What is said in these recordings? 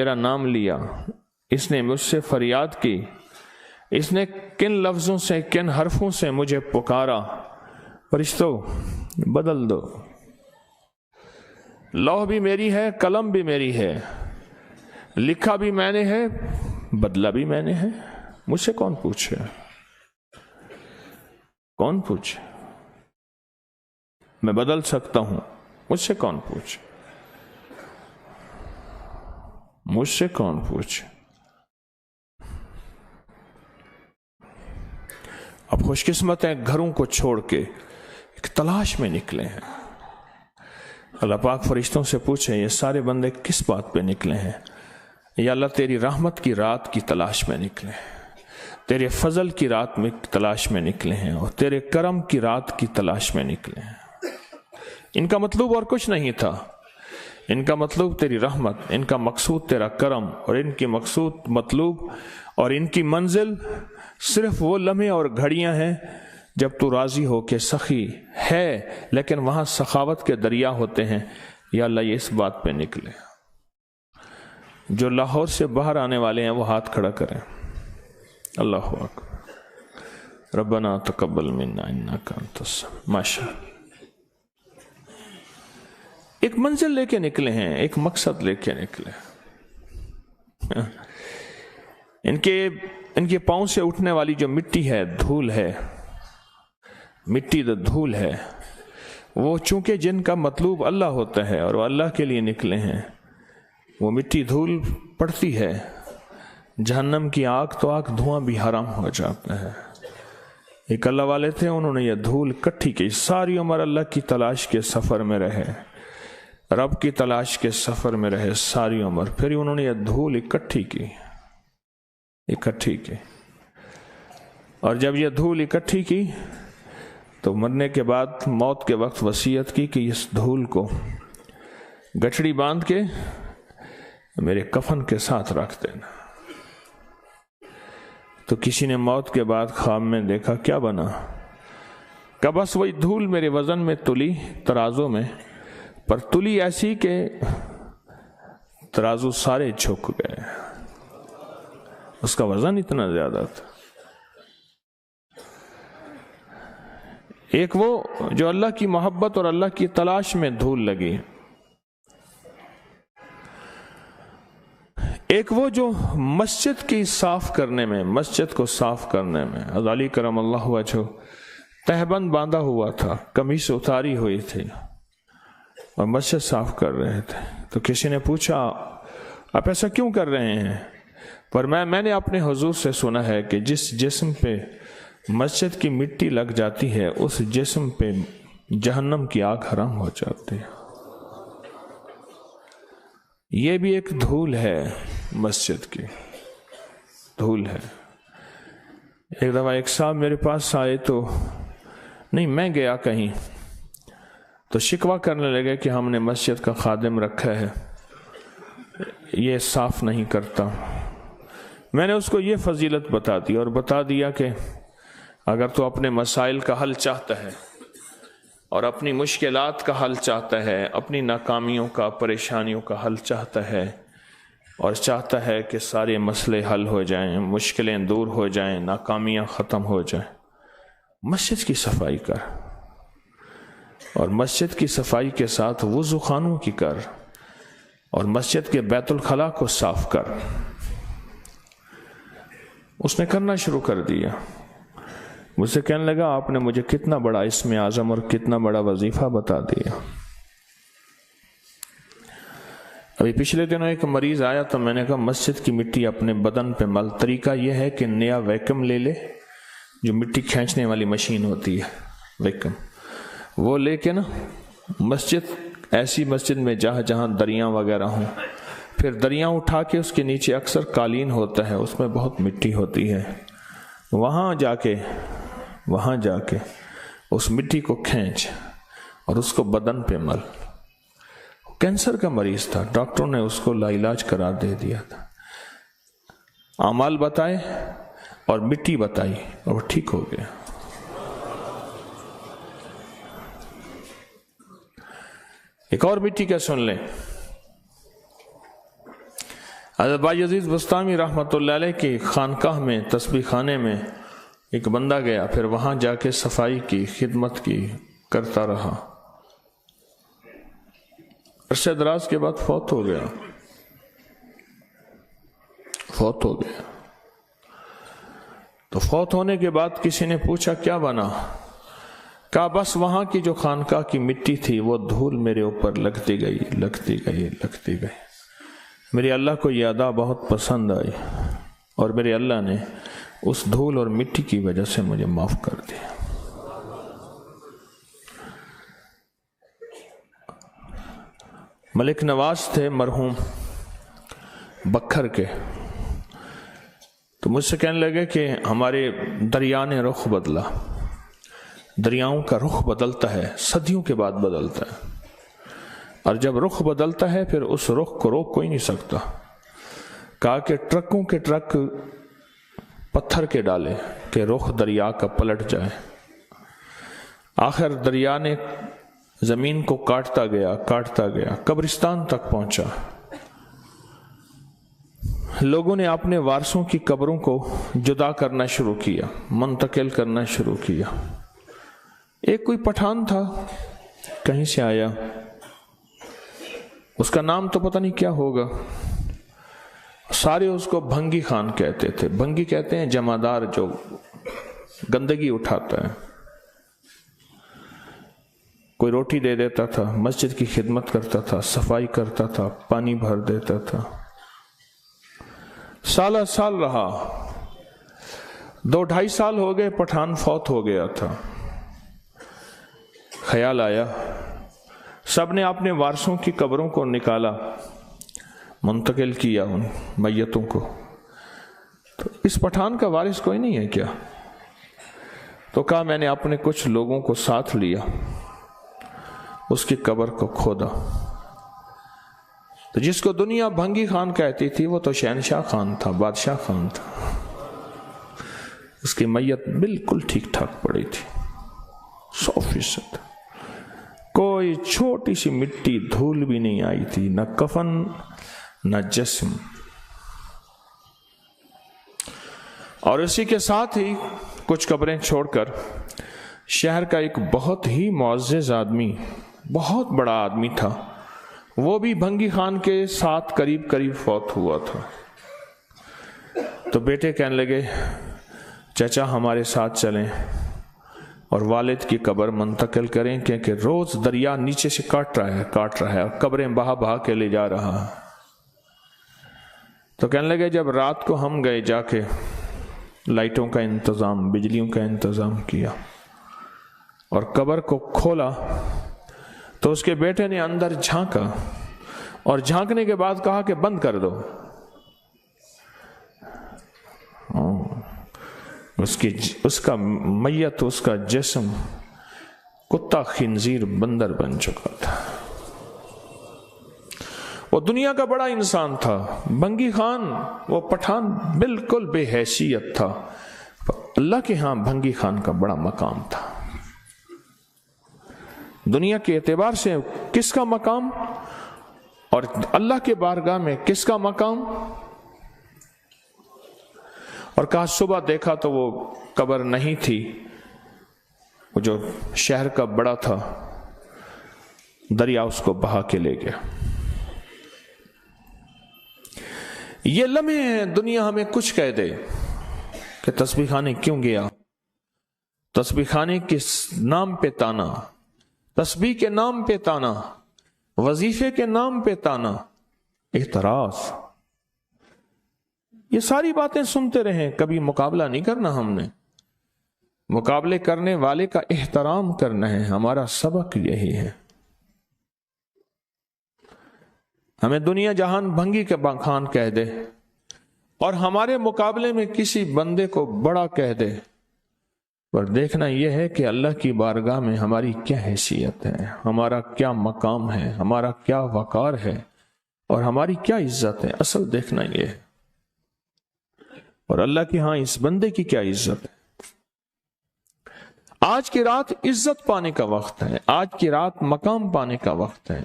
میرا نام لیا، اس نے مجھ سے فریاد کی، اس نے کن لفظوں سے کن حرفوں سے مجھے پکارا، فرشتوں بدل دو، لوح بھی میری ہے، قلم بھی میری ہے، لکھا بھی میں نے ہے، بدلہ بھی میں نے ہے، مجھ سے کون پوچھے؟ کون پوچھے؟ میں بدل سکتا ہوں، مجھ سے کون پوچھے؟ مجھ سے کون پوچھے؟ اب خوش قسمت ہیں گھروں کو چھوڑ کے ایک تلاش میں نکلے ہیں۔ اللہ پاک فرشتوں سے پوچھیں یہ سارے بندے کس بات پہ نکلے ہیں؟ یا اللہ تیری رحمت کی رات کی تلاش میں نکلے ہیں، تیرے فضل کی رات میں تلاش میں نکلے ہیں، اور تیرے کرم کی رات کی تلاش میں نکلے ہیں۔ ان کا مطلوب اور کچھ نہیں تھا، ان کا مطلوب تیری رحمت، ان کا مقصود تیرا کرم، اور ان کی مطلوب اور ان کی منزل صرف وہ لمحے اور گھڑیاں ہیں جب تو راضی ہو کے سخی ہے، لیکن وہاں سخاوت کے دریا ہوتے ہیں۔ یا اللہ یہ اس بات پہ نکلے، جو لاہور سے باہر آنے والے ہیں وہ ہاتھ کھڑا کریں۔ اللہ اکبر، ربنا تقبل منا انک انت السمیع۔ ماشاءاللہ، ایک منزل لے کے نکلے ہیں، ایک مقصد لے کے نکلے۔ ان کے پاؤں سے اٹھنے والی جو مٹی ہے، دھول ہے، مٹی دھول ہے، وہ چونکہ جن کا مطلوب اللہ ہوتا ہے اور وہ اللہ کے لیے نکلے ہیں، وہ مٹی دھول پڑتی ہے، جہنم کی آگ تو آگ، دھواں بھی حرام ہو جاتا ہے۔ ایک اللہ والے تھے، انہوں نے یہ دھول اکٹھی کی، ساری عمر اللہ کی تلاش کے سفر میں رہے، رب کی تلاش کے سفر میں رہے ساری عمر، پھر انہوں نے یہ دھول اکٹھی کی، اور جب یہ دھول اکٹھی کی تو مرنے کے بعد موت کے وقت وصیت کی کہ اس دھول کو گٹھڑی باندھ کے میرے کفن کے ساتھ رکھ دینا۔ تو کسی نے موت کے بعد خواب میں دیکھا، کیا بنا؟ کہ بس وہی دھول میرے وزن میں تلی، ترازو میں، پر تلی ایسی کہ ترازو سارے جھک گئے، اس کا وزن اتنا زیادہ تھا۔ ایک وہ جو اللہ کی محبت اور اللہ کی تلاش میں دھول لگی، ایک وہ جو مسجد کی صاف کرنے میں، مسجد کو صاف کرنے میں، غزالی کرم اللہ وجہہ تہبند باندھا ہوا تھا، قمیص اتاری ہوئی تھی اور مسجد صاف کر رہے تھے۔ تو کسی نے پوچھا آپ ایسا کیوں کر رہے ہیں؟ پر میں نے اپنے حضور سے سنا ہے کہ جس جسم پہ مسجد کی مٹی لگ جاتی ہے اس جسم پہ جہنم کی آگ حرام ہو جاتی ہے۔ یہ بھی ایک دھول ہے، مسجد کی دھول ہے۔ ایک دفعہ ایک صاحب میرے پاس آئے، تو نہیں میں گیا کہیں، تو شکوہ کرنے لگے کہ ہم نے مسجد کا خادم رکھا ہے، یہ صاف نہیں کرتا۔ میں نے اس کو یہ فضیلت بتا دی اور بتا دیا کہ اگر تو اپنے مسائل کا حل چاہتا ہے اور اپنی مشکلات کا حل چاہتا ہے، اپنی ناکامیوں کا، پریشانیوں کا حل چاہتا ہے، اور چاہتا ہے کہ سارے مسئلے حل ہو جائیں، مشکلیں دور ہو جائیں، ناکامیاں ختم ہو جائیں، مسجد کی صفائی کر، اور مسجد کی صفائی کے ساتھ وضو خانوں کی کر، اور مسجد کے بیت الخلاء کو صاف کر۔ اس نے کرنا شروع کر دیا، مجھ سے کہنے لگا آپ نے مجھے کتنا بڑا اسم اعظم اور کتنا بڑا وظیفہ بتا دیا۔ ابھی پچھلے دنوں ایک مریض آیا تو میں نے کہا مسجد کی مٹی اپنے بدن پہ مل، طریقہ یہ ہے کہ نیا ویکم لے لے، جو مٹی کھینچنے والی مشین ہوتی ہے ویکم، وہ لے کے نا ایسی مسجد میں جہاں دریاں وغیرہ ہوں، پھر دریاں اٹھا کے اس کے نیچے اکثر قالین ہوتا ہے، اس میں بہت مٹی ہوتی ہے، وہاں جا کے اس مٹی کو کھینچ اور اس کو بدن پہ مل۔ کینسر کا مریض تھا، ڈاکٹروں نے اس کو لا علاج قرار دے دیا تھا، اعمال بتائے اور مٹی بتائی اور وہ ٹھیک ہو گیا۔ ایک اور مٹی کا سن لیں، حضرت بایزید بستامی رحمۃ اللہ علیہ کی خانقاہ میں، تسبیح خانے میں ایک بندہ گیا، پھر وہاں جا کے صفائی کی، خدمت کی، کرتا رہا، عرصہ دراز کے بعد فوت ہو گیا۔ تو فوت ہونے کے بعد کسی نے پوچھا کیا بنا؟ کہا بس وہاں کی جو خانقاہ کی مٹی تھی وہ دھول میرے اوپر لگتی گئی۔ میرے اللہ کو یہ ادا بہت پسند آئی اور میرے اللہ نے اس دھول اور مٹی کی وجہ سے مجھے معاف کر دیا۔ ملک نواز تھے مرحوم بکھر کے، تو مجھ سے کہنے لگے کہ ہمارے دریا نے رخ بدلا۔ دریاؤں کا رخ بدلتا ہے، صدیوں کے بعد بدلتا ہے، اور جب رخ بدلتا ہے پھر اس رخ کو روک کوئی نہیں سکتا۔ کہا کہ ٹرکوں کے ٹرک پتھر کے ڈالے کہ رخ دریا کا پلٹ جائے۔ آخر دریا نے زمین کو کاٹتا گیا، قبرستان تک پہنچا۔ لوگوں نے اپنے وارثوں کی قبروں کو جدا کرنا شروع کیا، منتقل کرنا شروع کیا۔ ایک کوئی پٹھان تھا، کہیں سے آیا، اس کا نام تو پتہ نہیں کیا ہوگا، سارے اس کو بھنگی خان کہتے تھے۔ بھنگی کہتے ہیں جمعدار جو گندگی اٹھاتا ہے۔ کوئی روٹی دے دیتا تھا، مسجد کی خدمت کرتا تھا، صفائی کرتا تھا، پانی بھر دیتا تھا۔ سالہ سال رہا، 2-2.5 سال ہو گئے، پٹھان فوت ہو گیا تھا۔ خیال آیا، سب نے اپنے وارثوں کی قبروں کو نکالا، منتقل کیا ان میتوں کو۔ تو اس پٹھان کا وارث کوئی نہیں ہے کیا؟ تو کہا میں نے اپنے کچھ لوگوں کو ساتھ لیا، اس کی قبر کو کھودا۔ تو جس کو دنیا بھنگی خان کہتی تھی وہ تو شہنشاہ خان تھا، بادشاہ خان تھا۔ اس کی میت بالکل ٹھیک ٹھاک پڑی تھی، 100%، کوئی چھوٹی سی مٹی دھول بھی نہیں آئی تھی، نہ کفن نہ جسم۔ اور اسی کے ساتھ ہی کچھ قبریں چھوڑ کر شہر کا ایک بہت ہی معزز آدمی، بہت بڑا آدمی تھا، وہ بھی بھنگی خان کے ساتھ قریب فوت ہوا تھا۔ تو بیٹے کہنے لگے چچا ہمارے ساتھ چلیں اور والد کی قبر منتقل کریں، کیونکہ روز دریا نیچے سے کاٹ رہا ہے اور قبریں بہا کے لے جا رہا۔ تو کہنے لگے جب رات کو ہم گئے، جا کے لائٹوں کا انتظام، بجلیوں کا انتظام کیا اور قبر کو کھولا، تو اس کے بیٹے نے اندر جھانکا اور جھانکنے کے بعد کہا کہ بند کر دو۔ اس کا میت، اس کا جسم کتا، خنزیر، بندر بن چکا تھا۔ وہ دنیا کا بڑا انسان تھا، بھنگی خان، وہ پٹھان بالکل بے حیثیت تھا۔ اللہ کے ہاں بھنگی خان کا بڑا مقام تھا۔ دنیا کے اعتبار سے کس کا مقام اور اللہ کے بارگاہ میں کس کا مقام؟ اور کہا صبح دیکھا تو وہ قبر نہیں تھی، وہ جو شہر کا بڑا تھا، دریا اس کو بہا کے لے گیا۔ یہ لمحے ہیں، دنیا ہمیں کچھ کہہ دے کہ تسبیح خانے کیوں گیا، تسبیح خانے کے نام پہ تانا، تسبیح کے نام پہ تانا، وظیفے کے نام پہ تانا، اعتراض، یہ ساری باتیں سنتے رہیں، کبھی مقابلہ نہیں کرنا۔ ہم نے مقابلے کرنے والے کا احترام کرنا ہے، ہمارا سبق یہی ہے۔ ہمیں دنیا جہان بھنگی کے خان کہہ دے اور ہمارے مقابلے میں کسی بندے کو بڑا کہہ دے، پر دیکھنا یہ ہے کہ اللہ کی بارگاہ میں ہماری کیا حیثیت ہے، ہمارا کیا مقام ہے، ہمارا کیا وقار ہے اور ہماری کیا عزت ہے۔ اصل دیکھنا یہ ہے، اور اللہ کے ہاں اس بندے کی کیا عزت ہے۔ آج کی رات عزت پانے کا وقت ہے، آج کی رات مقام پانے کا وقت ہے،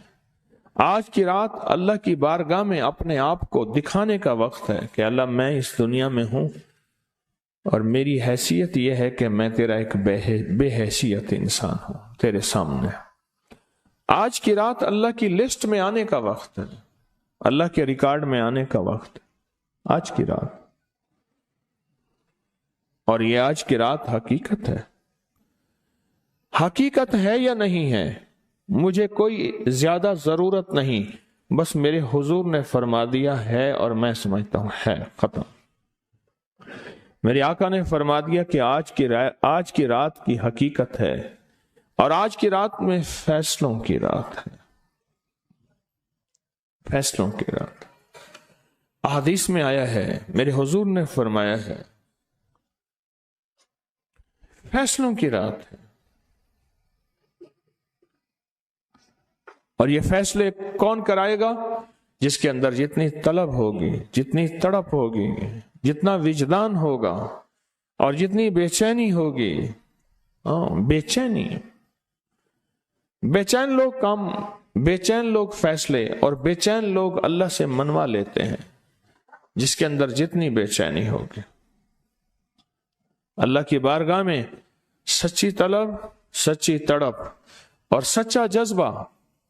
آج کی رات اللہ کی بارگاہ میں اپنے آپ کو دکھانے کا وقت ہے کہ اللہ میں اس دنیا میں ہوں اور میری حیثیت یہ ہے کہ میں تیرا ایک بے حیثیت انسان ہوں تیرے سامنے. آج کی رات اللہ کی لسٹ میں آنے کا وقت ہے، اللہ کے ریکارڈ میں آنے کا وقت ہے آج کی رات. اور یہ آج کی رات حقیقت ہے. حقیقت ہے یا نہیں ہے مجھے کوئی زیادہ ضرورت نہیں، بس میرے حضور نے فرما دیا ہے اور میں سمجھتا ہوں ہے، ختم. میرے آقا نے فرما دیا کہ آج کی رات کی حقیقت ہے اور آج کی رات میں فیصلوں کی رات ہے، فیصلوں کی رات. احادیث میں آیا ہے، میرے حضور نے فرمایا ہے فیصلوں کی رات ہے. اور یہ فیصلے کون کرائے گا؟ جس کے اندر جتنی طلب ہوگی، جتنی تڑپ ہوگی، جتنا وجدان ہوگا اور جتنی بے چینی ہوگی. بے چینی، بے چین لوگ کام، بے چین لوگ فیصلے اور بے چین لوگ اللہ سے منوا لیتے ہیں. جس کے اندر جتنی بے چینی ہوگی، اللہ کی بارگاہ میں سچی طلب، سچی تڑپ اور سچا جذبہ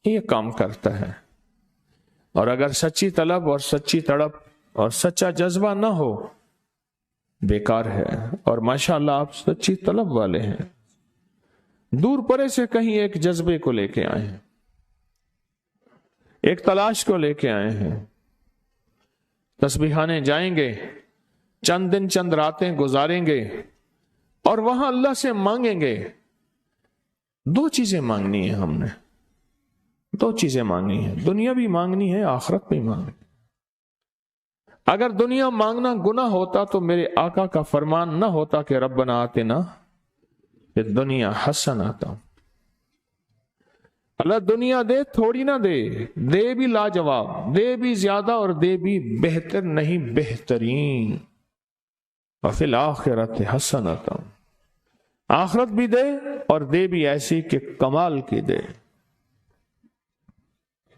یہ کام کرتا ہے. اور اگر سچی طلب اور سچی تڑپ اور سچا جذبہ نہ ہو، بیکار ہے. اور ماشاءاللہ آپ سچی طلب والے ہیں، دور پرے سے کہیں ایک جذبے کو لے کے آئے ہیں، ایک تلاش کو لے کے آئے ہیں. تسبیحانے جائیں گے، چند دن چند راتیں گزاریں گے اور وہاں اللہ سے مانگیں گے. دو چیزیں مانگنی ہیں ہم نے، دو چیزیں مانگنی ہیں، دنیا بھی مانگنی ہے، آخرت بھی مانگنی. اگر دنیا مانگنا گناہ ہوتا تو میرے آقا کا فرمان نہ ہوتا کہ ربنا آتنا فی الدنیا حسنۃ. اللہ دنیا دے تھوڑی نہ دے، دے بھی لاجواب، دے بھی زیادہ اور دے بھی بہتر نہیں، بہترین. وفی الآخرۃ حسنۃ، آخرت بھی دے اور دے بھی ایسی کہ کمال کی دے.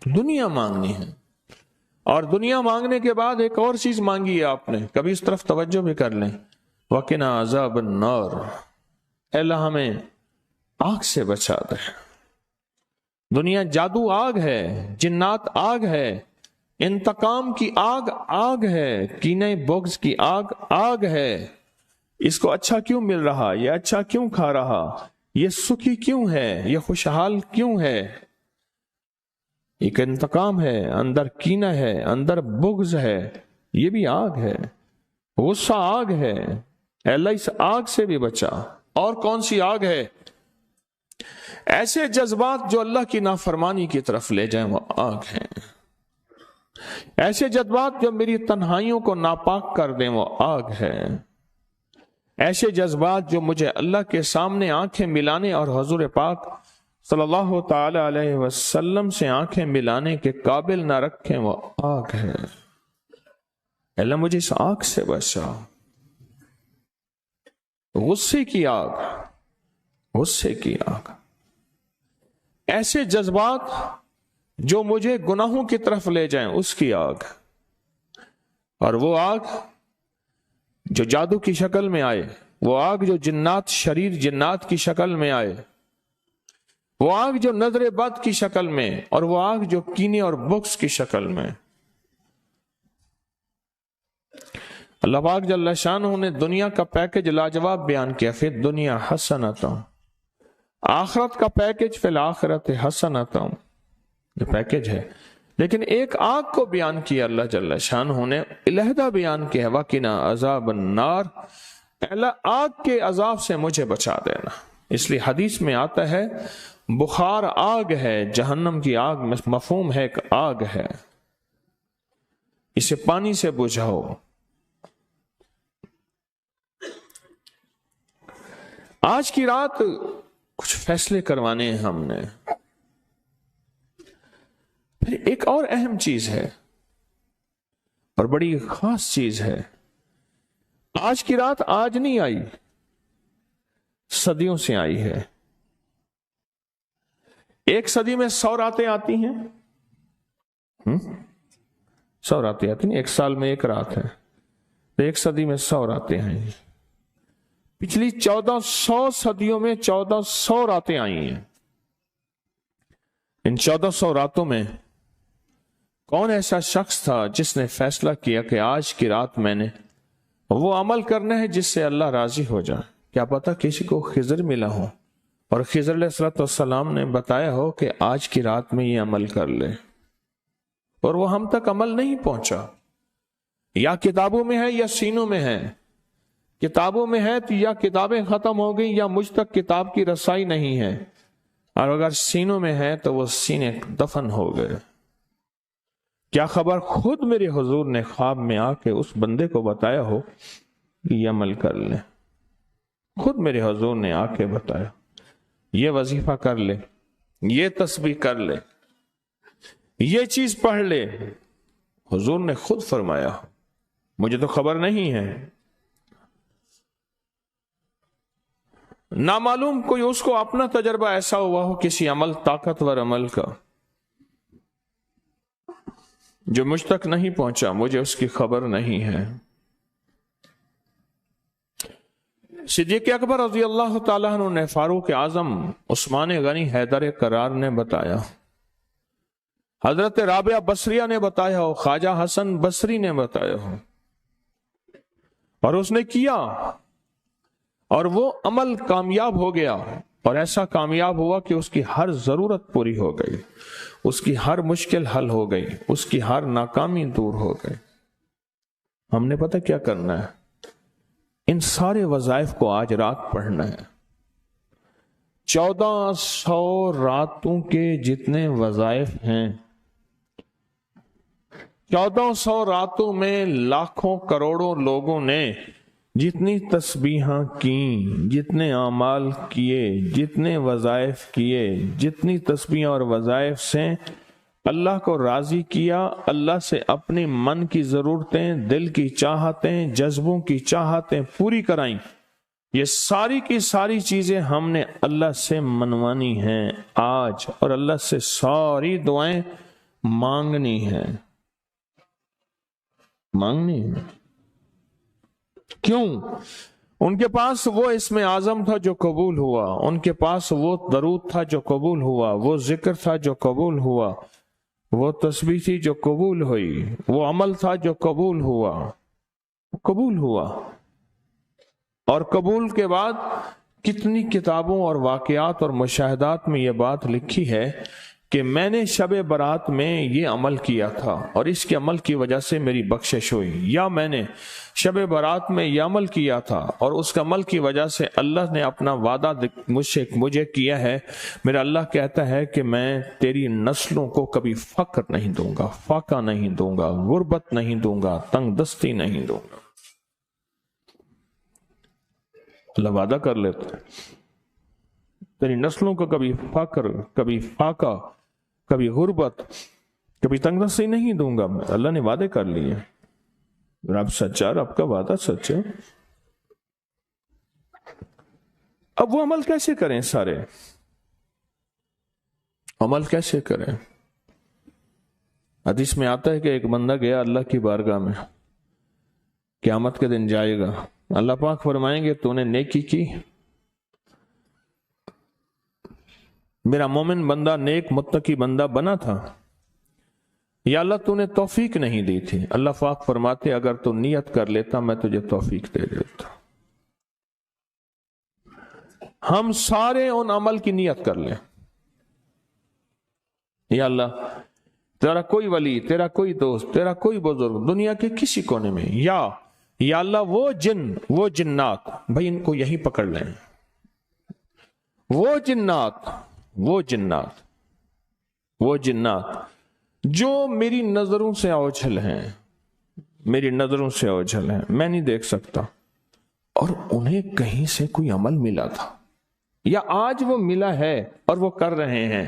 دنیا مانگنی ہے. اور دنیا مانگنے کے بعد ایک اور چیز مانگی ہے آپ نے، کبھی اس طرف توجہ بھی کر لیں. وَقِنَا عَذَابَ النَّارِ، اے اللہ ہمیں آگ سے بچا دے. دنیا جادو آگ ہے، جنات آگ ہے، انتقام کی آگ آگ ہے، کینے بغض کی آگ آگ ہے. اس کو اچھا کیوں مل رہا، یہ اچھا کیوں کھا رہا، یہ سکھی کیوں ہے، یہ خوشحال کیوں ہے. ایک انتقام ہے، اندر کینہ ہے، اندر بغض ہے، یہ بھی آگ ہے، غصہ آگ ہے. اے اللہ اس آگ سے بھی بچا. اور کون سی آگ ہے؟ ایسے جذبات جو اللہ کی نافرمانی کی طرف لے جائیں وہ آگ ہیں. ایسے جذبات جو میری تنہائیوں کو ناپاک کر دیں وہ آگ ہے. ایسے جذبات جو مجھے اللہ کے سامنے آنکھیں ملانے اور حضور پاک صلی اللہ تعالی علیہ وسلم سے آنکھیں ملانے کے قابل نہ رکھیں وہ آگ ہے. اللہ مجھے اس آگ سے بچا. غصے کی آگ، غصے کی آگ. ایسے جذبات جو مجھے گناہوں کی طرف لے جائیں اس کی آگ. اور وہ آگ جو جادو کی شکل میں آئے، وہ آگ جو جنات، شریر جنات کی شکل میں آئے، وہ آگ جو نظر بد کی شکل میں، اور وہ آگ جو کینے اور بغض کی شکل میں. اللہ پاک جل شانہ نے دنیا کا پیکج لاجواب بیان کیا، فی الدنیا حسنۃ. آخرت کا پیکج فی الآخرۃ حسنۃ، یہ پیکج ہے. لیکن ایک آگ کو بیان کیا اللہ جل شانہ نے، علیحدہ بیان کیا، وَقِنَا عَذَابَ النَّارِ، اللہ آگ کے عذاب سے مجھے بچا دینا. اس لیے حدیث میں آتا ہے بخار آگ ہے، جہنم کی آگ میں مفہوم ہے کہ آگ ہے، اسے پانی سے بجھاؤ. آج کی رات کچھ فیصلے کروانے ہیں ہم نے. پھر ایک اور اہم چیز ہے اور بڑی خاص چیز ہے. آج کی رات آج نہیں آئی، صدیوں سے آئی ہے. ایک صدی میں 100 راتیں آتی ہیں، 100 راتیں آتی نہیں، 1 سال میں 1 رات ہے تو 1 صدی میں 100 راتیں ہیں. پچھلی 1400 صدیوں میں 1400 راتیں آئی ہیں. ان 1400 راتوں میں کون ایسا شخص تھا جس نے فیصلہ کیا کہ آج کی رات میں نے وہ عمل کرنا ہے جس سے اللہ راضی ہو جائے؟ کیا پتا کسی کو خضر ملا ہو اور خضر علیہ السلام نے بتایا ہو کہ آج کی رات میں یہ عمل کر لے، اور وہ ہم تک عمل نہیں پہنچا. یا کتابوں میں ہے یا سینوں میں ہے. کتابوں میں ہے تو یا کتابیں ختم ہو گئی یا مجھ تک کتاب کی رسائی نہیں ہے، اور اگر سینوں میں ہے تو وہ سینے دفن ہو گئے. کیا خبر خود میرے حضور نے خواب میں آ کے اس بندے کو بتایا ہو کہ یہ عمل کر لے. خود میرے حضور نے آ کے بتایا یہ وظیفہ کر لے، یہ تسبیح کر لے، یہ چیز پڑھ لے. حضور نے خود فرمایا، مجھے تو خبر نہیں ہے. نامعلوم کوئی اس کو اپنا تجربہ ایسا ہوا ہو کسی عمل، طاقتور عمل کا، جو مجھ تک نہیں پہنچا، مجھے اس کی خبر نہیں ہے. صدیق اکبر رضی اللہ تعالیٰ عنہ نے فاروق اعظم عثمان غنی حیدر کرار نے بتایا، حضرت رابعہ بصریہ نے بتایا ہو، خواجہ حسن بصری نے بتایا ہو، اور اس نے کیا اور وہ عمل کامیاب ہو گیا، اور ایسا کامیاب ہوا کہ اس کی ہر ضرورت پوری ہو گئی، اس کی ہر مشکل حل ہو گئی، اس کی ہر ناکامی دور ہو گئی. ہم نے پتہ کیا کرنا ہے؟ ان سارے وظائف کو آج رات پڑھنا ہے. 1400 راتوں کے جتنے وظائف ہیں، 1400 راتوں میں لاکھوں کروڑوں لوگوں نے جتنی تسبیحاں کیں، جتنے اعمال کیے، جتنے وظائف کیے، جتنی تسبیحاں اور وظائف سے اللہ کو راضی کیا، اللہ سے اپنی من کی ضرورتیں، دل کی چاہتیں، جذبوں کی چاہتیں پوری کرائیں. یہ ساری کی ساری چیزیں ہم نے اللہ سے منوانی ہیں آج، اور اللہ سے ساری دعائیں مانگنی ہیں. مانگنی ہے. کیوں؟ ان کے پاس وہ اسم اعظم تھا جو قبول ہوا، ان کے پاس وہ درود تھا جو قبول ہوا، وہ ذکر تھا جو قبول ہوا، وہ تسبیح تھی جو قبول ہوئی، وہ عمل تھا جو قبول ہوا. اور قبول کے بعد کتنی کتابوں اور واقعات اور مشاہدات میں یہ بات لکھی ہے کہ میں نے شب برات میں یہ عمل کیا تھا اور اس کے عمل کی وجہ سے میری بخشش ہوئی، یا میں نے شب برات میں یہ عمل کیا تھا اور اس کا عمل کی وجہ سے اللہ نے اپنا وعدہ مجھے کیا ہے. میرا اللہ کہتا ہے کہ میں تیری نسلوں کو کبھی فقر نہیں دوں گا، فاقہ نہیں دوں گا، غربت نہیں دوں گا، تنگ دستی نہیں دوں گا. اللہ وعدہ کر لیتا ہے تیری نسلوں کو کبھی فقر، کبھی فاقہ، کبھی غربت، کبھی تنگ دستی نہیں دوں گا. اللہ نے وعدے کر لیے. رب سچا، رب کا وعدہ سچ ہے. اب وہ عمل کیسے کریں؟ سارے عمل کیسے کریں؟ حدیث میں آتا ہے کہ ایک بندہ گیا اللہ کی بارگاہ میں، قیامت کے دن جائے گا. اللہ پاک فرمائیں گے تو نے نیکی کی، میرا مومن بندہ نیک متقی بندہ بنا تھا، یا اللہ تو نے توفیق نہیں دی تھی. اللہ پاک فرماتے اگر تو نیت کر لیتا میں تجھے توفیق دے دیتا. ہم سارے ان عمل کی نیت کر لیں. یا اللہ تیرا کوئی ولی، تیرا کوئی دوست، تیرا کوئی بزرگ دنیا کے کسی کونے میں، یا اللہ وہ جن، وہ جنات، بھائی ان کو یہی پکڑ لیں، وہ جنات جو میری نظروں سے اوجھل ہیں، میری نظروں سے اوجھل ہیں، میں نہیں دیکھ سکتا، اور انہیں کہیں سے کوئی عمل ملا تھا یا آج وہ ملا ہے اور وہ کر رہے ہیں.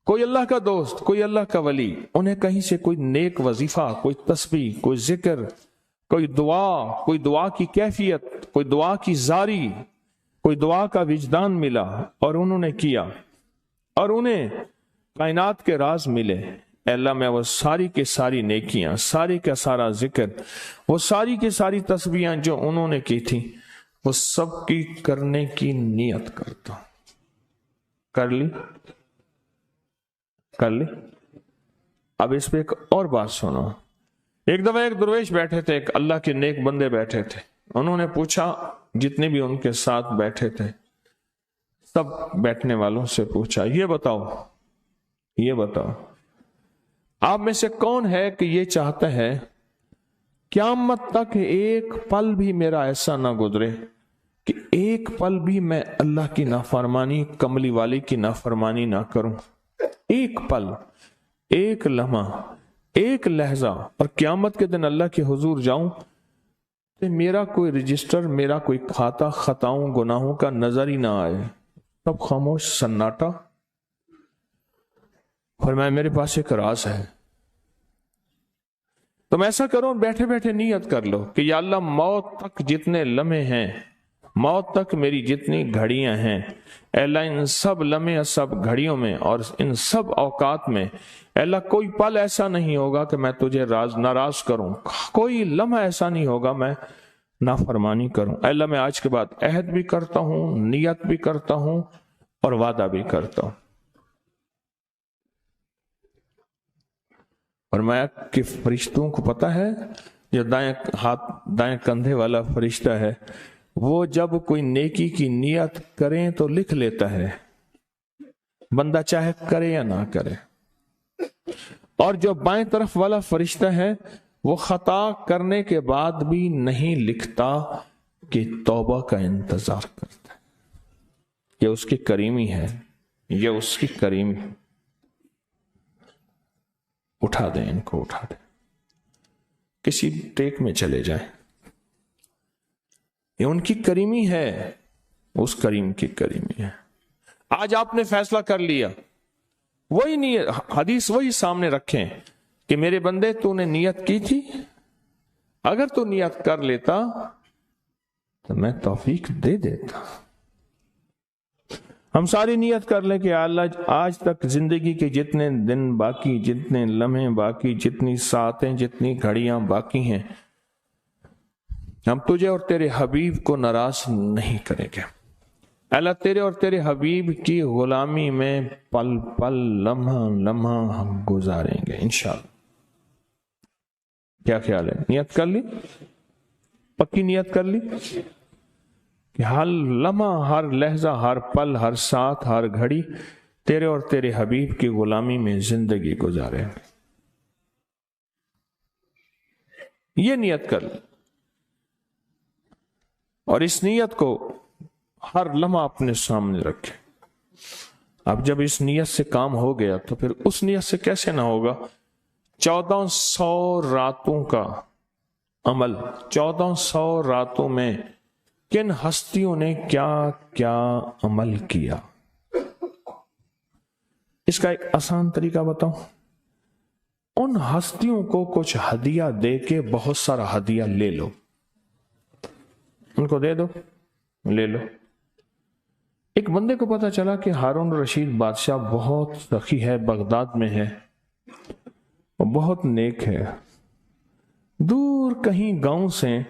کوئی اللہ کا دوست، کوئی اللہ کا ولی، انہیں کہیں سے کوئی نیک وظیفہ، کوئی تسبیح، کوئی ذکر، کوئی دعا کی کیفیت، کوئی دعا کی زاری، کوئی دعا کا وجدان ملا اور انہوں نے کیا، اور انہیں کائنات کے راز ملے. اللہ میں وہ ساری کی ساری نیکیاں، ساری کا سارا ذکر، وہ ساری کی ساری تسبیحاں جو انہوں نے کی تھی، وہ سب کی کرنے کی نیت کرتا ہوں۔ کر لی؟ کر لی؟ اب اس پہ ایک اور بات سنو۔ ایک دفعہ ایک درویش بیٹھے تھے، ایک اللہ کے نیک بندے بیٹھے تھے، انہوں نے پوچھا، جتنے بھی ان کے ساتھ بیٹھے تھے سب بیٹھنے والوں سے پوچھا، یہ بتاؤ آپ میں سے کون ہے کہ یہ چاہتا ہے قیامت تک ایک پل بھی میرا ایسا نہ گزرے کہ ایک پل بھی میں اللہ کی نافرمانی، کملی والی کی نافرمانی نہ کروں؟ ایک پل، ایک لمحہ، ایک لہجہ، اور قیامت کے دن اللہ کے حضور جاؤں تو میرا کوئی رجسٹر، میرا کوئی کھاتا خطاؤں گناہوں کا نظر ہی نہ آئے، سب خاموش، سناٹا۔ فرمایا میرے پاس ایک راز ہے، تم ایسا کرو، بیٹھے بیٹھے نیت کر لو کہ یا اللہ موت تک جتنے لمحے ہیں، موت تک میری جتنی گھڑیاں ہیں، اے اللہ ان سب لمحے، سب گھڑیوں میں اور ان سب اوقات میں اے اللہ کوئی پل ایسا نہیں ہوگا کہ میں تجھے ناراض کروں، کوئی لمحہ ایسا نہیں ہوگا میں نافرمانی کروں۔ اے اللہ میں آج کے بعد عہد بھی کرتا ہوں، نیت بھی کرتا ہوں اور وعدہ بھی کرتا ہوں۔ فرمایا کہ فرشتوں کو پتہ ہے، جو دائیں کندھے والا فرشتہ ہے، وہ جب کوئی نیکی کی نیت کریں تو لکھ لیتا ہے، بندہ چاہے کرے یا نہ کرے۔ اور جو بائیں طرف والا فرشتہ ہے وہ خطا کرنے کے بعد بھی نہیں لکھتا کہ توبہ کا انتظار کرتا ہے۔ یہ اس کی کریمی ہے، یہ اس کی کریمی۔ اٹھا دیں ان کو، اٹھا دیں، کسی ٹیک میں چلے جائیں، یہ ان کی کریمی ہے، اس کریم کی کریمی ہے۔ آج آپ نے فیصلہ کر لیا، وہی نیت، حدیث وہی سامنے رکھیں کہ میرے بندے تو نے نیت کی تھی، اگر تو نیت کر لیتا تو میں توفیق دے دیتا۔ ہم ساری نیت کر لیں کہ اللہ آج تک زندگی کے جتنے دن باقی، جتنے لمحے باقی، جتنی ساعتیں، جتنی گھڑیاں باقی ہیں، ہم تجھے اور تیرے حبیب کو ناراض نہیں کریں گے۔ اللہ تیرے اور تیرے حبیب کی غلامی میں پل پل، لمحہ لمحہ ہم گزاریں گے انشاءاللہ۔ کیا خیال ہے؟ نیت کر لی؟ پکی نیت کر لی کہ ہر لمحہ، ہر لہجہ، ہر پل، ہر ساتھ، ہر گھڑی تیرے اور تیرے حبیب کی غلامی میں زندگی گزارے۔ یہ نیت کر لی، اور اس نیت کو ہر لمحہ اپنے سامنے رکھے۔ اب جب اس نیت سے کام ہو گیا تو پھر اس نیت سے کیسے نہ ہوگا؟ 1400 راتوں کا عمل، 1400 راتوں میں کن ہستیوں نے کیا کیا عمل کیا، اس کا ایک آسان طریقہ بتاؤں۔ ان ہستیوں کو کچھ ہدیہ دے کے بہت سارا ہدیہ لے لو، ان کو دے دو، لے لو۔ ایک بندے کو پتا چلا کہ ہارون رشید بادشاہ بہت سخی ہے، بغداد میں ہے، اور بہت نیک ہے۔ دور کہیں گاؤں سے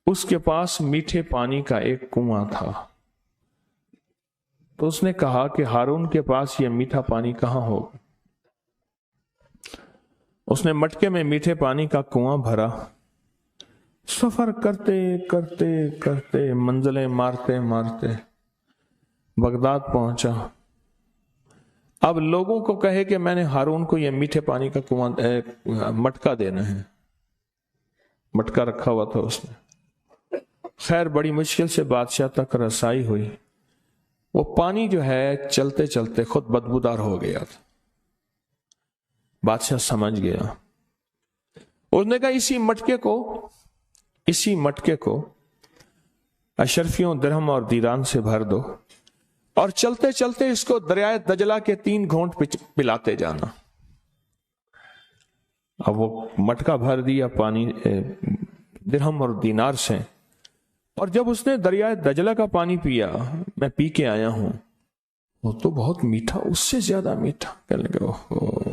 اس کے پاس میٹھے پانی کا ایک کنواں تھا، تو اس نے کہا کہ ہارون کے پاس یہ میٹھا پانی کہاں ہو؟ اس نے مٹکے میں میٹھے پانی کا کنواں بھرا، سفر کرتے کرتے کرتے، منزلیں مارتے مارتے بغداد پہنچا۔ اب لوگوں کو کہے کہ میں نے ہارون کو یہ میٹھے پانی کا کنواں مٹکا دینا ہے، مٹکا رکھا ہوا تھا اس نے۔ خیر بڑی مشکل سے بادشاہ تک رسائی ہوئی، وہ پانی جو ہے چلتے چلتے خود بدبودار ہو گیا تھا۔ بادشاہ سمجھ گیا، اس نے کہا اسی مٹکے کو اشرفیوں، درہم اور دیران سے بھر دو، اور چلتے چلتے اس کو دریائے دجلہ کے 3 گھونٹ پلاتے جانا۔ اب وہ مٹکا بھر دیا پانی درہم اور دینار سے، اور جب اس نے دریائے دجلہ کا پانی پیا، میں پی کے آیا ہوں، وہ تو بہت میٹھا، اس سے زیادہ میٹھا۔ کہنے لگا اوہو،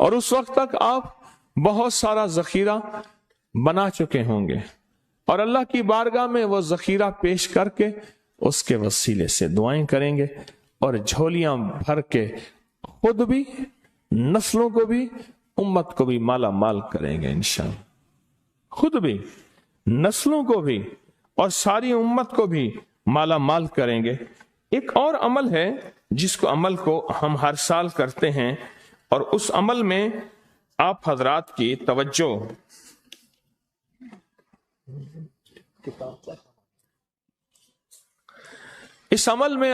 اور اس وقت تک آپ بہت سارا ذخیرہ بنا چکے ہوں گے، اور اللہ کی بارگاہ میں وہ ذخیرہ پیش کر کے اس کے وسیلے سے دعائیں کریں گے، اور جھولیاں بھر کے خود بھی، نسلوں کو بھی، امت کو بھی مالا مال کریں گے انشاءاللہ۔ خود بھی، نسلوں کو بھی، اور ساری امت کو بھی مالا مال کریں گے۔ ایک اور عمل ہے جس کو عمل کو ہم ہر سال کرتے ہیں، اور اس عمل میں آپ حضرات کی توجہ اس عمل میں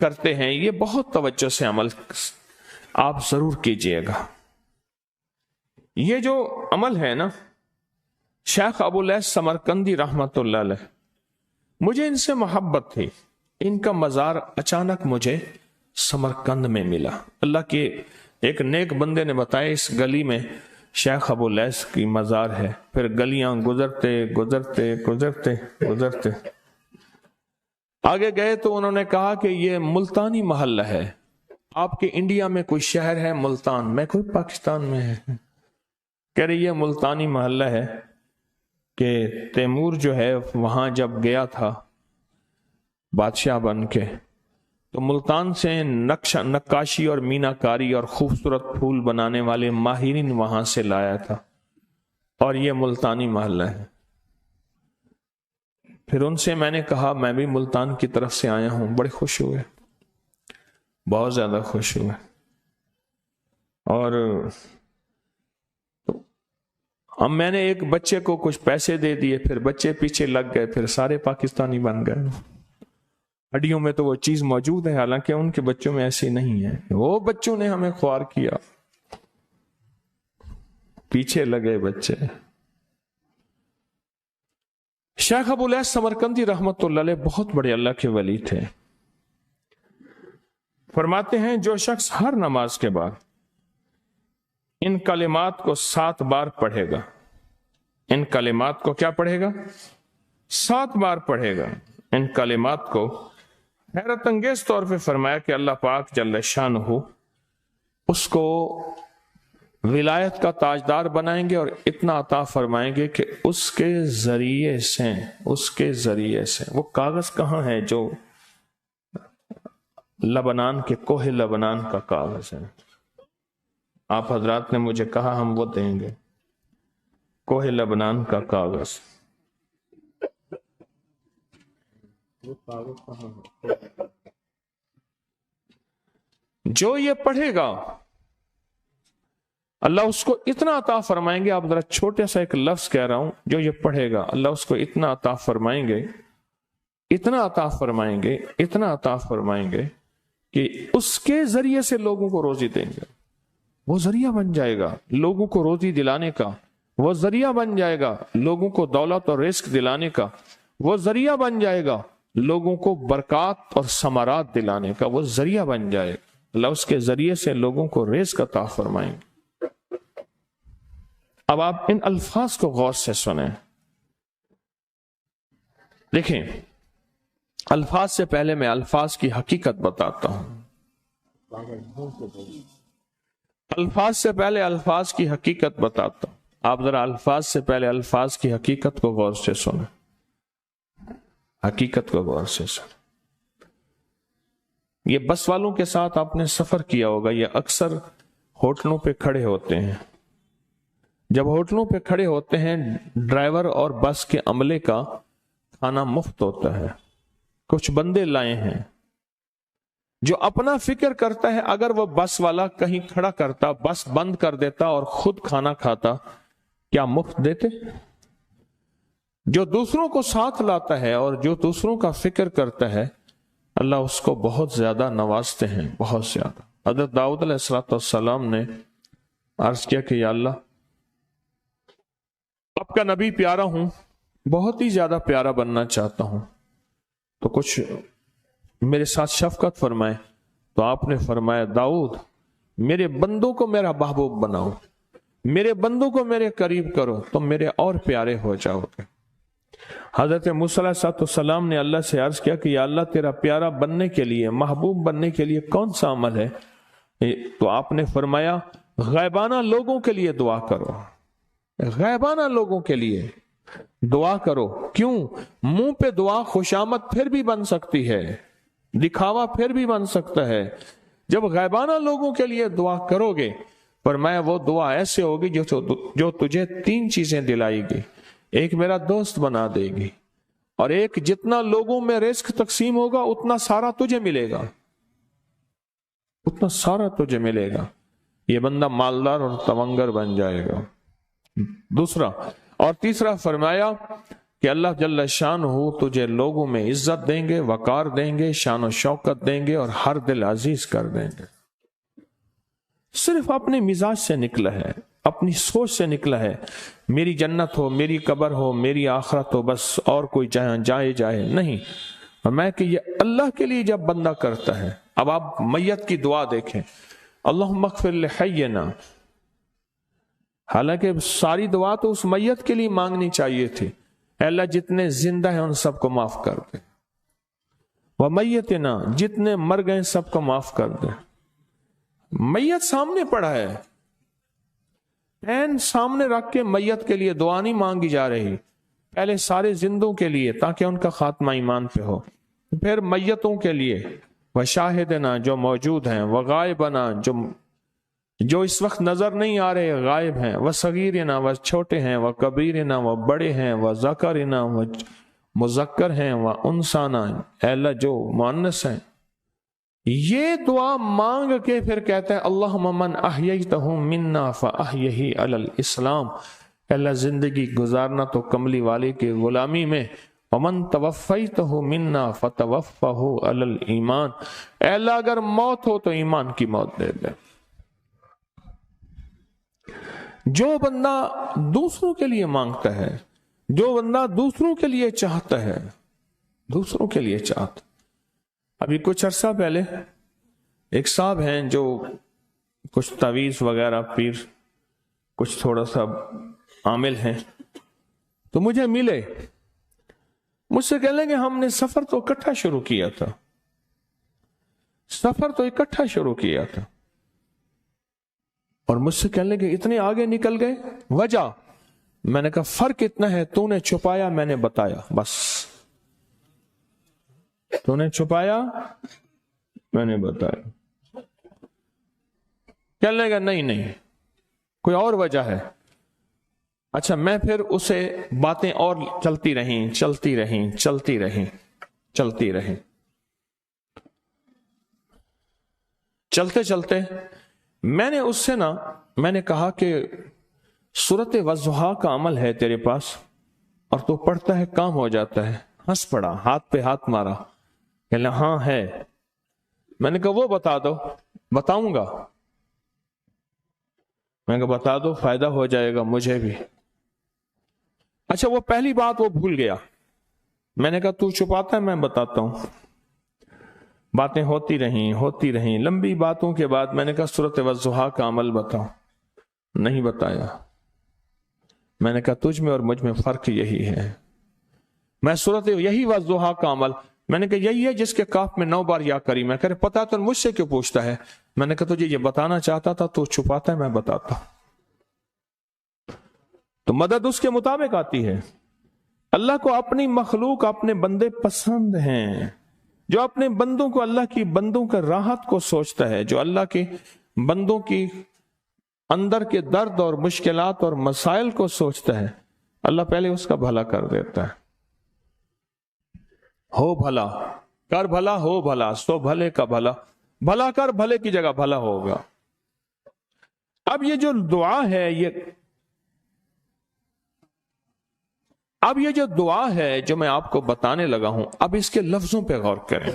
کرتے ہیں، یہ بہت توجہ سے عمل آپ ضرور کیجئے گا۔ یہ جو عمل ہے نا، شیخ ابو الیث سمرقندی رحمت اللہ علیہ، مجھے ان سے محبت تھی۔ ان کا مزار اچانک مجھے سمرقند میں ملا۔ اللہ کے ایک نیک بندے نے بتایا اس گلی میں شیخ ابو الیث کی مزار ہے۔ پھر گلیاں گزرتے گزرتے گزرتے گزرتے آگے گئے تو انہوں نے کہا کہ یہ ملتانی محلہ ہے۔ آپ کے انڈیا میں کوئی شہر ہے ملتان؟ میں کوئی پاکستان میں ہے۔ کہہ رہی یہ ملتانی محلہ ہے کہ تیمور جو ہے وہاں جب گیا تھا بادشاہ بن کے، تو ملتان سے نقاشی اور مینا کاری اور خوبصورت پھول بنانے والے ماہرین وہاں سے لایا تھا، اور یہ ملتانی محلہ ہے۔ پھر ان سے میں نے کہا میں بھی ملتان کی طرف سے آیا ہوں۔ بڑے خوش ہوئے، بہت زیادہ خوش ہوئے، اور اب میں نے ایک بچے کو کچھ پیسے دے دیے، پھر بچے پیچھے لگ گئے، پھر سارے پاکستانی بن گئے۔ ہڈیوں میں تو وہ چیز موجود ہے، حالانکہ ان کے بچوں میں ایسی نہیں ہے۔ وہ بچوں نے ہمیں خوار کیا، پیچھے لگے بچے۔ شیخ ابو الیث سمرقندی رحمت اللہ علیہ بہت بڑے اللہ کے ولی تھے۔ فرماتے ہیں جو شخص ہر نماز کے بعد ان کلمات کو 7 بار پڑھے گا، ان کلمات کو کیا پڑھے گا؟ 7 بار پڑھے گا ان کلمات کو۔ حیرت انگیز طور پہ فرمایا کہ اللہ پاک جل شانہ اس کو ولایت کا تاجدار بنائیں گے، اور اتنا عطا فرمائیں گے کہ اس کے ذریعے سے وہ کاغذ کہاں ہے جو لبنان کے کوہ لبنان کا کاغذ ہے؟ آپ حضرات نے مجھے کہا ہم وہ دیں گے، کوہ لبنان کا کاغذ۔ جو یہ پڑھے گا اللہ اس کو اتنا عطا فرمائیں گے۔ آپ ذرا چھوٹے سا ایک لفظ کہہ رہا ہوں، جو یہ پڑھے گا اللہ اس کو اتنا عطا فرمائیں گے، اتنا عطا فرمائیں گے، اتنا عطا فرمائیں گے کہ اس کے ذریعے سے لوگوں کو روزی دیں گے۔ وہ ذریعہ بن جائے گا لوگوں کو روزی دلانے کا، وہ ذریعہ بن جائے گا لوگوں کو دولت اور رزق دلانے کا، وہ ذریعہ بن جائے گا لوگوں کو برکات اور ثمرات دلانے کا، وہ ذریعہ بن جائے گا۔ اللہ اس کے ذریعے سے لوگوں کو رزق عطا فرمائیں گے۔ اب آپ ان الفاظ کو غور سے سنیں۔ دیکھیں، الفاظ سے پہلے میں الفاظ کی حقیقت بتاتا ہوں۔ الفاظ سے پہلے الفاظ کی حقیقت بتاتا ہوں۔ آپ ذرا الفاظ سے پہلے الفاظ کی حقیقت کو غور سے سنیں، حقیقت کو غور سے سنیں۔ یہ بس والوں کے ساتھ آپ نے سفر کیا ہوگا، یہ اکثر ہوٹلوں پہ کھڑے ہوتے ہیں۔ جب ہوٹلوں پہ کھڑے ہوتے ہیں، ڈرائیور اور بس کے عملے کا کھانا مفت ہوتا ہے۔ کچھ بندے لائے ہیں جو اپنا فکر کرتا ہے، اگر وہ بس والا کہیں کھڑا کرتا، بس بند کر دیتا اور خود کھانا کھاتا، کیا مفت دیتے؟ جو دوسروں کو ساتھ لاتا ہے اور جو دوسروں کا فکر کرتا ہے، اللہ اس کو بہت زیادہ نوازتے ہیں، بہت زیادہ۔ حضرت داؤد علیہ السلام نے عرض کیا کہ یا اللہ، آپ کا نبی پیارا ہوں، بہت ہی زیادہ پیارا بننا چاہتا ہوں، تو کچھ میرے ساتھ شفقت فرمائے۔ تو آپ نے فرمایا داؤد، میرے بندوں کو میرا محبوب بناؤ، میرے بندوں کو میرے قریب کرو، تم میرے اور پیارے ہو جاؤ گے۔ حضرت موسیٰ علیہ السلام نے اللہ سے عرض کیا کہ یا اللہ، تیرا پیارا بننے کے لیے، محبوب بننے کے لیے کون سا عمل ہے؟ تو آپ نے فرمایا غائبانہ لوگوں کے لیے دعا کرو، غائبانہ لوگوں کے لیے دعا کرو۔ کیوں؟ منہ پہ دعا خوشامد پھر بھی بن سکتی ہے، دکھاوا پھر بھی بن سکتا ہے۔ جب غائبانہ لوگوں کے لیے دعا کرو گے، فرمایا وہ دعا ایسے ہوگی جو تجھے 3 چیزیں دلائے گی۔ ایک میرا دوست بنا دے گی، اور ایک جتنا لوگوں میں رزق تقسیم ہوگا اتنا سارا تجھے ملے گا، اتنا سارا تجھے ملے گا۔ یہ بندہ مالدار اور تونگر بن جائے گا۔ دوسرا اور تیسرا فرمایا کہ اللہ جل شانہ تجھے لوگوں میں عزت دیں گے، وقار دیں گے، شان و شوکت دیں گے، اور ہر دل عزیز کر دیں گے۔ صرف اپنے مزاج سے نکلا ہے، اپنی سوچ سے نکلا ہے، میری جنت ہو، میری قبر ہو، میری آخرت ہو، بس اور کوئی جائے نہیں۔ اور میں کہ یہ اللہ کے لیے جب بندہ کرتا ہے۔ اب آپ میت کی دعا دیکھیں، اللہم اغفر لحینا، حالانکہ ساری دعا تو اس میت کے لیے مانگنی چاہیے تھی، اے اللہ جتنے زندہ ہیں ان سب کو معاف کر دے، ومیتنا، جتنے مر گئے سب کو معاف کر دے۔ میت سامنے پڑا ہے، این سامنے رکھ کے میت کے لیے دعا نہیں مانگی جا رہی، پہلے سارے زندوں کے لیے تاکہ ان کا خاتمہ ایمان پہ ہو، پھر میتوں کے لیے، وشاہدنا جو موجود ہیں، وغائبنا جو اس وقت نظر نہیں آ رہے غائب ہیں، وصغیرنا وہ چھوٹے ہیں، وکبیرنا وہ بڑے ہیں، وذکرنا وہ مذکر ہیں، وانثانا اے اللہ جو مؤنث ہیں۔ یہ دعا مانگ کے پھر کہتا ہے اللہم من احییتہ منا فاحیہ علی الاسلام، اے اللہ زندگی گزارنا تو کملی والے کے غلامی میں، ومن توفیتہ منا فتوفہ علی الایمان، اے اللہ اگر موت ہو تو ایمان کی موت دے دے۔ جو بندہ دوسروں کے لیے مانگتا ہے، جو بندہ دوسروں کے لیے چاہتا ہے، دوسروں کے لیے چاہتا۔ ابھی کچھ عرصہ پہلے ایک صاحب ہیں جو کچھ تعویذ وغیرہ پیر کچھ تھوڑا سا عامل ہیں، تو مجھے ملے، مجھ سے کہنے لگے ہم نے سفر تو اکٹھا شروع کیا تھا، اور مجھ سے کہنے لگے اتنے آگے نکل گئے، وجہ؟ میں نے کہا فرق اتنا ہے، تو نے چھپایا میں نے بتایا، بس تو نے چھپایا میں نے بتایا۔ کہنے لگا نہیں کوئی اور وجہ ہے۔ اچھا میں پھر اسے باتیں اور چلتی رہیں، چلتے میں نے اس سے میں نے کہا کہ سورۃ والضحیٰ کا عمل ہے تیرے پاس اور تو پڑھتا ہے کام ہو جاتا ہے۔ ہنس پڑا، ہاتھ پہ ہاتھ مارا، کہنا ہاں ہے۔ میں نے کہا وہ بتا دو۔ بتاؤں گا، میں نے کہا بتا دو، فائدہ ہو جائے گا مجھے بھی۔ اچھا وہ پہلی بات وہ بھول گیا، میں نے کہا تو چھپاتا ہے میں بتاتا ہوں۔ باتیں ہوتی رہیں لمبی باتوں کے بعد میں نے کہا سورۃ والضحیٰ کا عمل بتاؤ، نہیں بتایا۔ میں نے کہا تجھ میں اور مجھ میں فرق یہی ہے، میں سورۃ یہی والضحیٰ کا عمل، میں نے کہا یہی ہے جس کے کاف میں 9 بار یا کری، میں کہہ رہے پتا تو مجھ سے کیوں پوچھتا ہے؟ میں نے کہا تجھے یہ بتانا چاہتا تھا تو چھپاتا ہے میں بتاتا ہوں۔ تو مدد اس کے مطابق آتی ہے۔ اللہ کو اپنی مخلوق اپنے بندے پسند ہیں، جو اپنے بندوں کو اللہ کی بندوں کا راحت کو سوچتا ہے، جو اللہ کے بندوں کی اندر کے درد اور مشکلات اور مسائل کو سوچتا ہے، اللہ پہلے اس کا بھلا کر دیتا ہے۔ ہو بھلا کر بھلا، ہو بھلا سو بھلے کا بھلا، بھلا کر بھلے کی جگہ بھلا ہوگا۔ اب یہ جو دعا ہے، اب یہ جو دعا ہے جو میں آپ کو بتانے لگا ہوں، اب اس کے لفظوں پہ غور کریں۔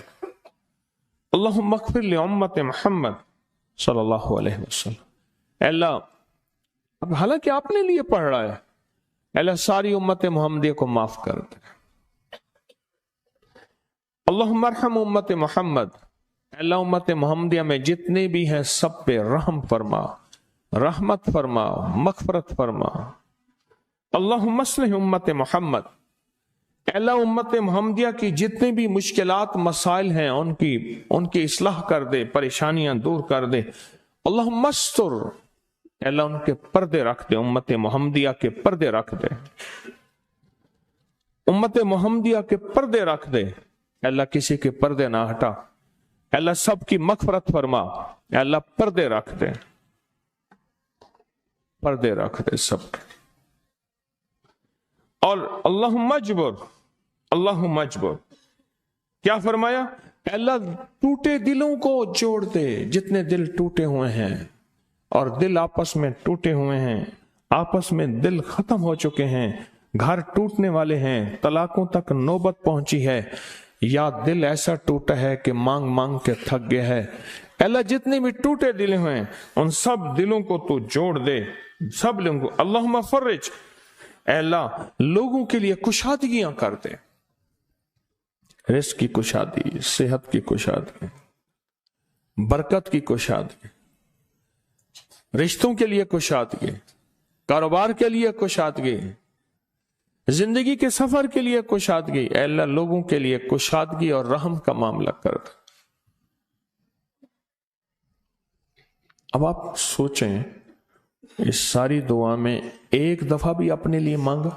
اللہم اغفر لامت محمد صلی اللہ علیہ وسلم، اے اللہ، اب حالانکہ آپ نے لیے پڑھ رہا ہے، اے اللہ ساری امت محمدیہ کو معاف کر دے۔ اللہم ارحم امت محمد، اے اللہ امت محمدیہ میں جتنے بھی ہیں سب پہ رحم فرما، رحمت فرما، مغفرت فرما۔ اللہم اصلح امت محمد، اے اللہ امت محمدیہ کی جتنے بھی مشکلات مسائل ہیں ان کی اصلاح کر دے، پریشانیاں دور کر دے۔ اللہم استر، اللہ ان کے پردے رکھ دے، امت محمدیہ کے پردے رکھ دے، امت محمدیہ کے پردے رکھ دے، اللہ کسی کے پردے نہ ہٹا، اللہ سب کی مغفرت فرما، اللہ پردے رکھ دے، پردے رکھ دے سب کے۔ اور اللہم اجبر، اللہم اجبر، کیا فرمایا؟ اللہ ٹوٹے دلوں کو جوڑ دے، جتنے دل ٹوٹے ہوئے ہیں اور دل آپس میں ٹوٹے ہوئے ہیں، آپس میں دل ختم ہو چکے ہیں، گھر ٹوٹنے والے ہیں، طلاقوں تک نوبت پہنچی ہے، یا دل ایسا ٹوٹا ہے کہ مانگ مانگ کے تھک گیا ہے، اللہ جتنے بھی ٹوٹے دل ہیں ان سب دلوں کو تو جوڑ دے، سب لوگوں کو۔ اللہم فرج، اے اللہ لوگوں کے لیے کشادگیاں کر دے، رزق کی کشادگی، صحت کی کشادگی، برکت کی کشادگی، رشتوں کے لیے کشادگی، کاروبار کے لیے کشادگی، زندگی کے سفر کے لیے کشادگی، اے اللہ لوگوں کے لیے کشادگی اور رحم کا معاملہ کر دے۔ اب آپ سوچیں اس ساری دعا میں ایک دفعہ بھی اپنے لیے مانگا؟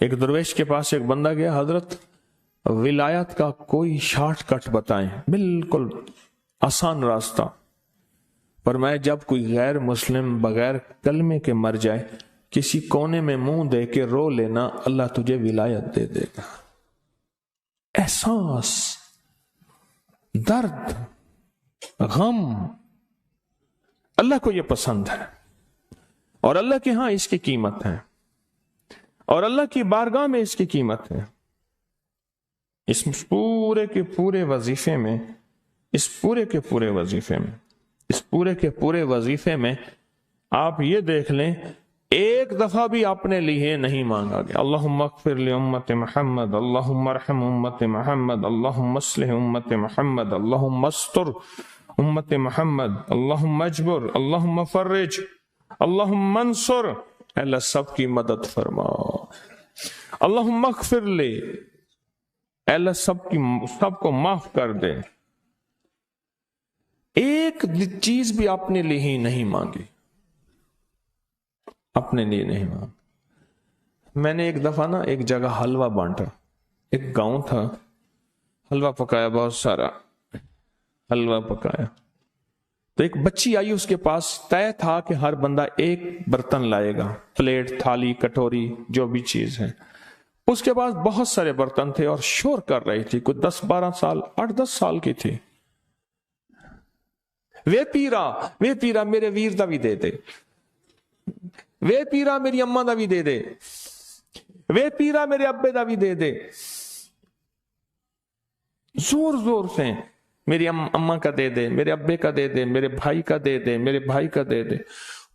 ایک درویش کے پاس ایک بندہ گیا، حضرت ولایت کا کوئی شارٹ کٹ بتائیں، بالکل آسان راستہ۔ فرمایا جب کوئی غیر مسلم بغیر کلمے کے مر جائے، کسی کونے میں منہ دے کے رو لینا، اللہ تجھے ولایت دے دے گا۔ احساس، درد، غم، اللہ کو یہ پسند ہے، اور اللہ کے ہاں اس کی قیمت ہے، اور اللہ کی بارگاہ میں اس کی قیمت ہے۔ اس پورے کے پورے وظیفے میں، اس پورے کے پورے وظیفے میں، اس پورے کے پورے وظیفے میں آپ یہ دیکھ لیں ایک دفعہ بھی اپنے لیے نہیں مانگا گیا۔ اللہم اغفر لامت محمد، اللہم ارحم امت محمد، اللہم اصلح امت محمد، اللہم استر امت محمد، اللہم اجبر، اللہم فرج، اللہم منصر، اللہ سب کی مدد فرما، اللہم اغفر لے، اللہ سب کو معاف کر دے۔ ایک چیز بھی اپنے لیے ہی نہیں مانگی، اپنے لیے نہیں مانگی۔ میں نے ایک دفعہ نا ایک جگہ حلوہ بانٹا، ایک گاؤں تھا، حلوہ پکایا، بہت سارا حلوہ پکایا، تو ایک بچی آئی، اس کے پاس طے تھا کہ ہر بندہ ایک برتن لائے گا، پلیٹ، تھالی، کٹوری، جو بھی چیز ہے۔ اس کے پاس بہت سارے برتن تھے اور شور کر رہی تھی، کوئی 10-12 سال، 8-10 سال کی تھی۔ وے پیرا میرے ویر دا بھی دے دے، وے پیرا میری اماں دا بھی دے دے، وے پیرا میرے ابے دا بھی دے دے، زور زور سے میری اماں کا دے دے، میرے ابے کا دے دے، میرے بھائی کا دے دے، میرے بھائی کا دے دے۔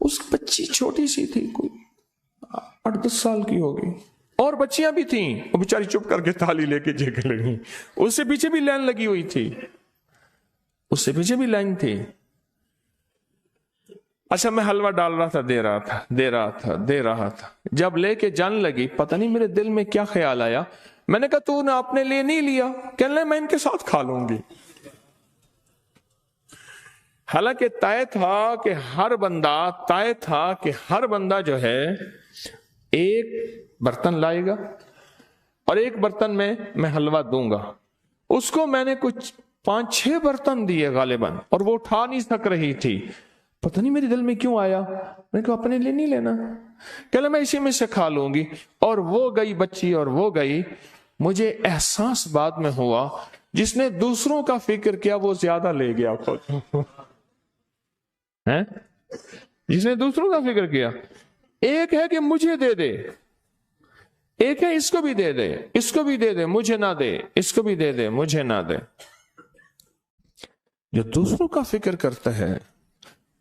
اس بچی چھوٹی سی تھی، کوئی 8-10 سال کی ہوگی، اور بچیاں بھی تھیں، وہ بیچاری چپ کر کے تھالی لے کے جھک لگی، اس سے پیچھے بھی لائن لگی ہوئی تھی، اس سے پیچھے بھی لائن تھی۔ اچھا میں حلوہ ڈال رہا تھا، دے رہا تھا، جب لے کے جان لگی، پتہ نہیں میرے دل میں کیا خیال آیا، میں نے کہا تو نے اپنے لیے نہیں لیا؟ کہنے لگا میں ان کے ساتھ کھا لوں گی۔ حالانکہ طے تھا کہ ہر بندہ جو ہے ایک برتن لائے گا اور ایک برتن میں حلوہ دوں گا۔ اس کو میں نے کچھ 5-6 برتن دیے غالباً، اور وہ اٹھا نہیں سک رہی تھی، پتہ نہیں میرے دل میں کیوں آیا، میں نے کہا اپنے لیے نہیں لینا، کہنا میں اسی میں سے کھا لوں گی۔ اور وہ گئی بچی، اور وہ گئی، مجھے احساس بعد میں ہوا جس نے دوسروں کا فکر کیا وہ زیادہ لے گیا خود، جس نے دوسروں کا فکر کیا، ایک ہے کہ مجھے دے دے، ایک ہے اس کو بھی دے دے، اس کو بھی دے دے، مجھے نہ دے، اس کو بھی دے دے، مجھے نہ دے۔ جو دوسروں کا فکر کرتا ہے،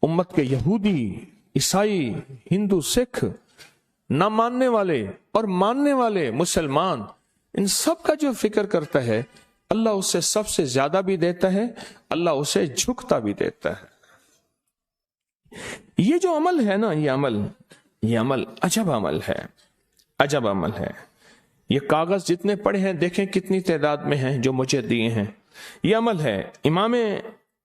امت کے یہودی، عیسائی، ہندو، سکھ، نہ ماننے والے اور ماننے والے مسلمان، ان سب کا جو فکر کرتا ہے، اللہ اسے سب سے زیادہ بھی دیتا ہے، اللہ اسے جھکتا بھی دیتا ہے۔ یہ جو عمل ہے نا، یہ عمل عجب عمل ہے۔ یہ کاغذ جتنے پڑے ہیں دیکھیں کتنی تعداد میں ہیں جو مجھے دیے ہیں، یہ عمل ہے۔ امام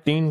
3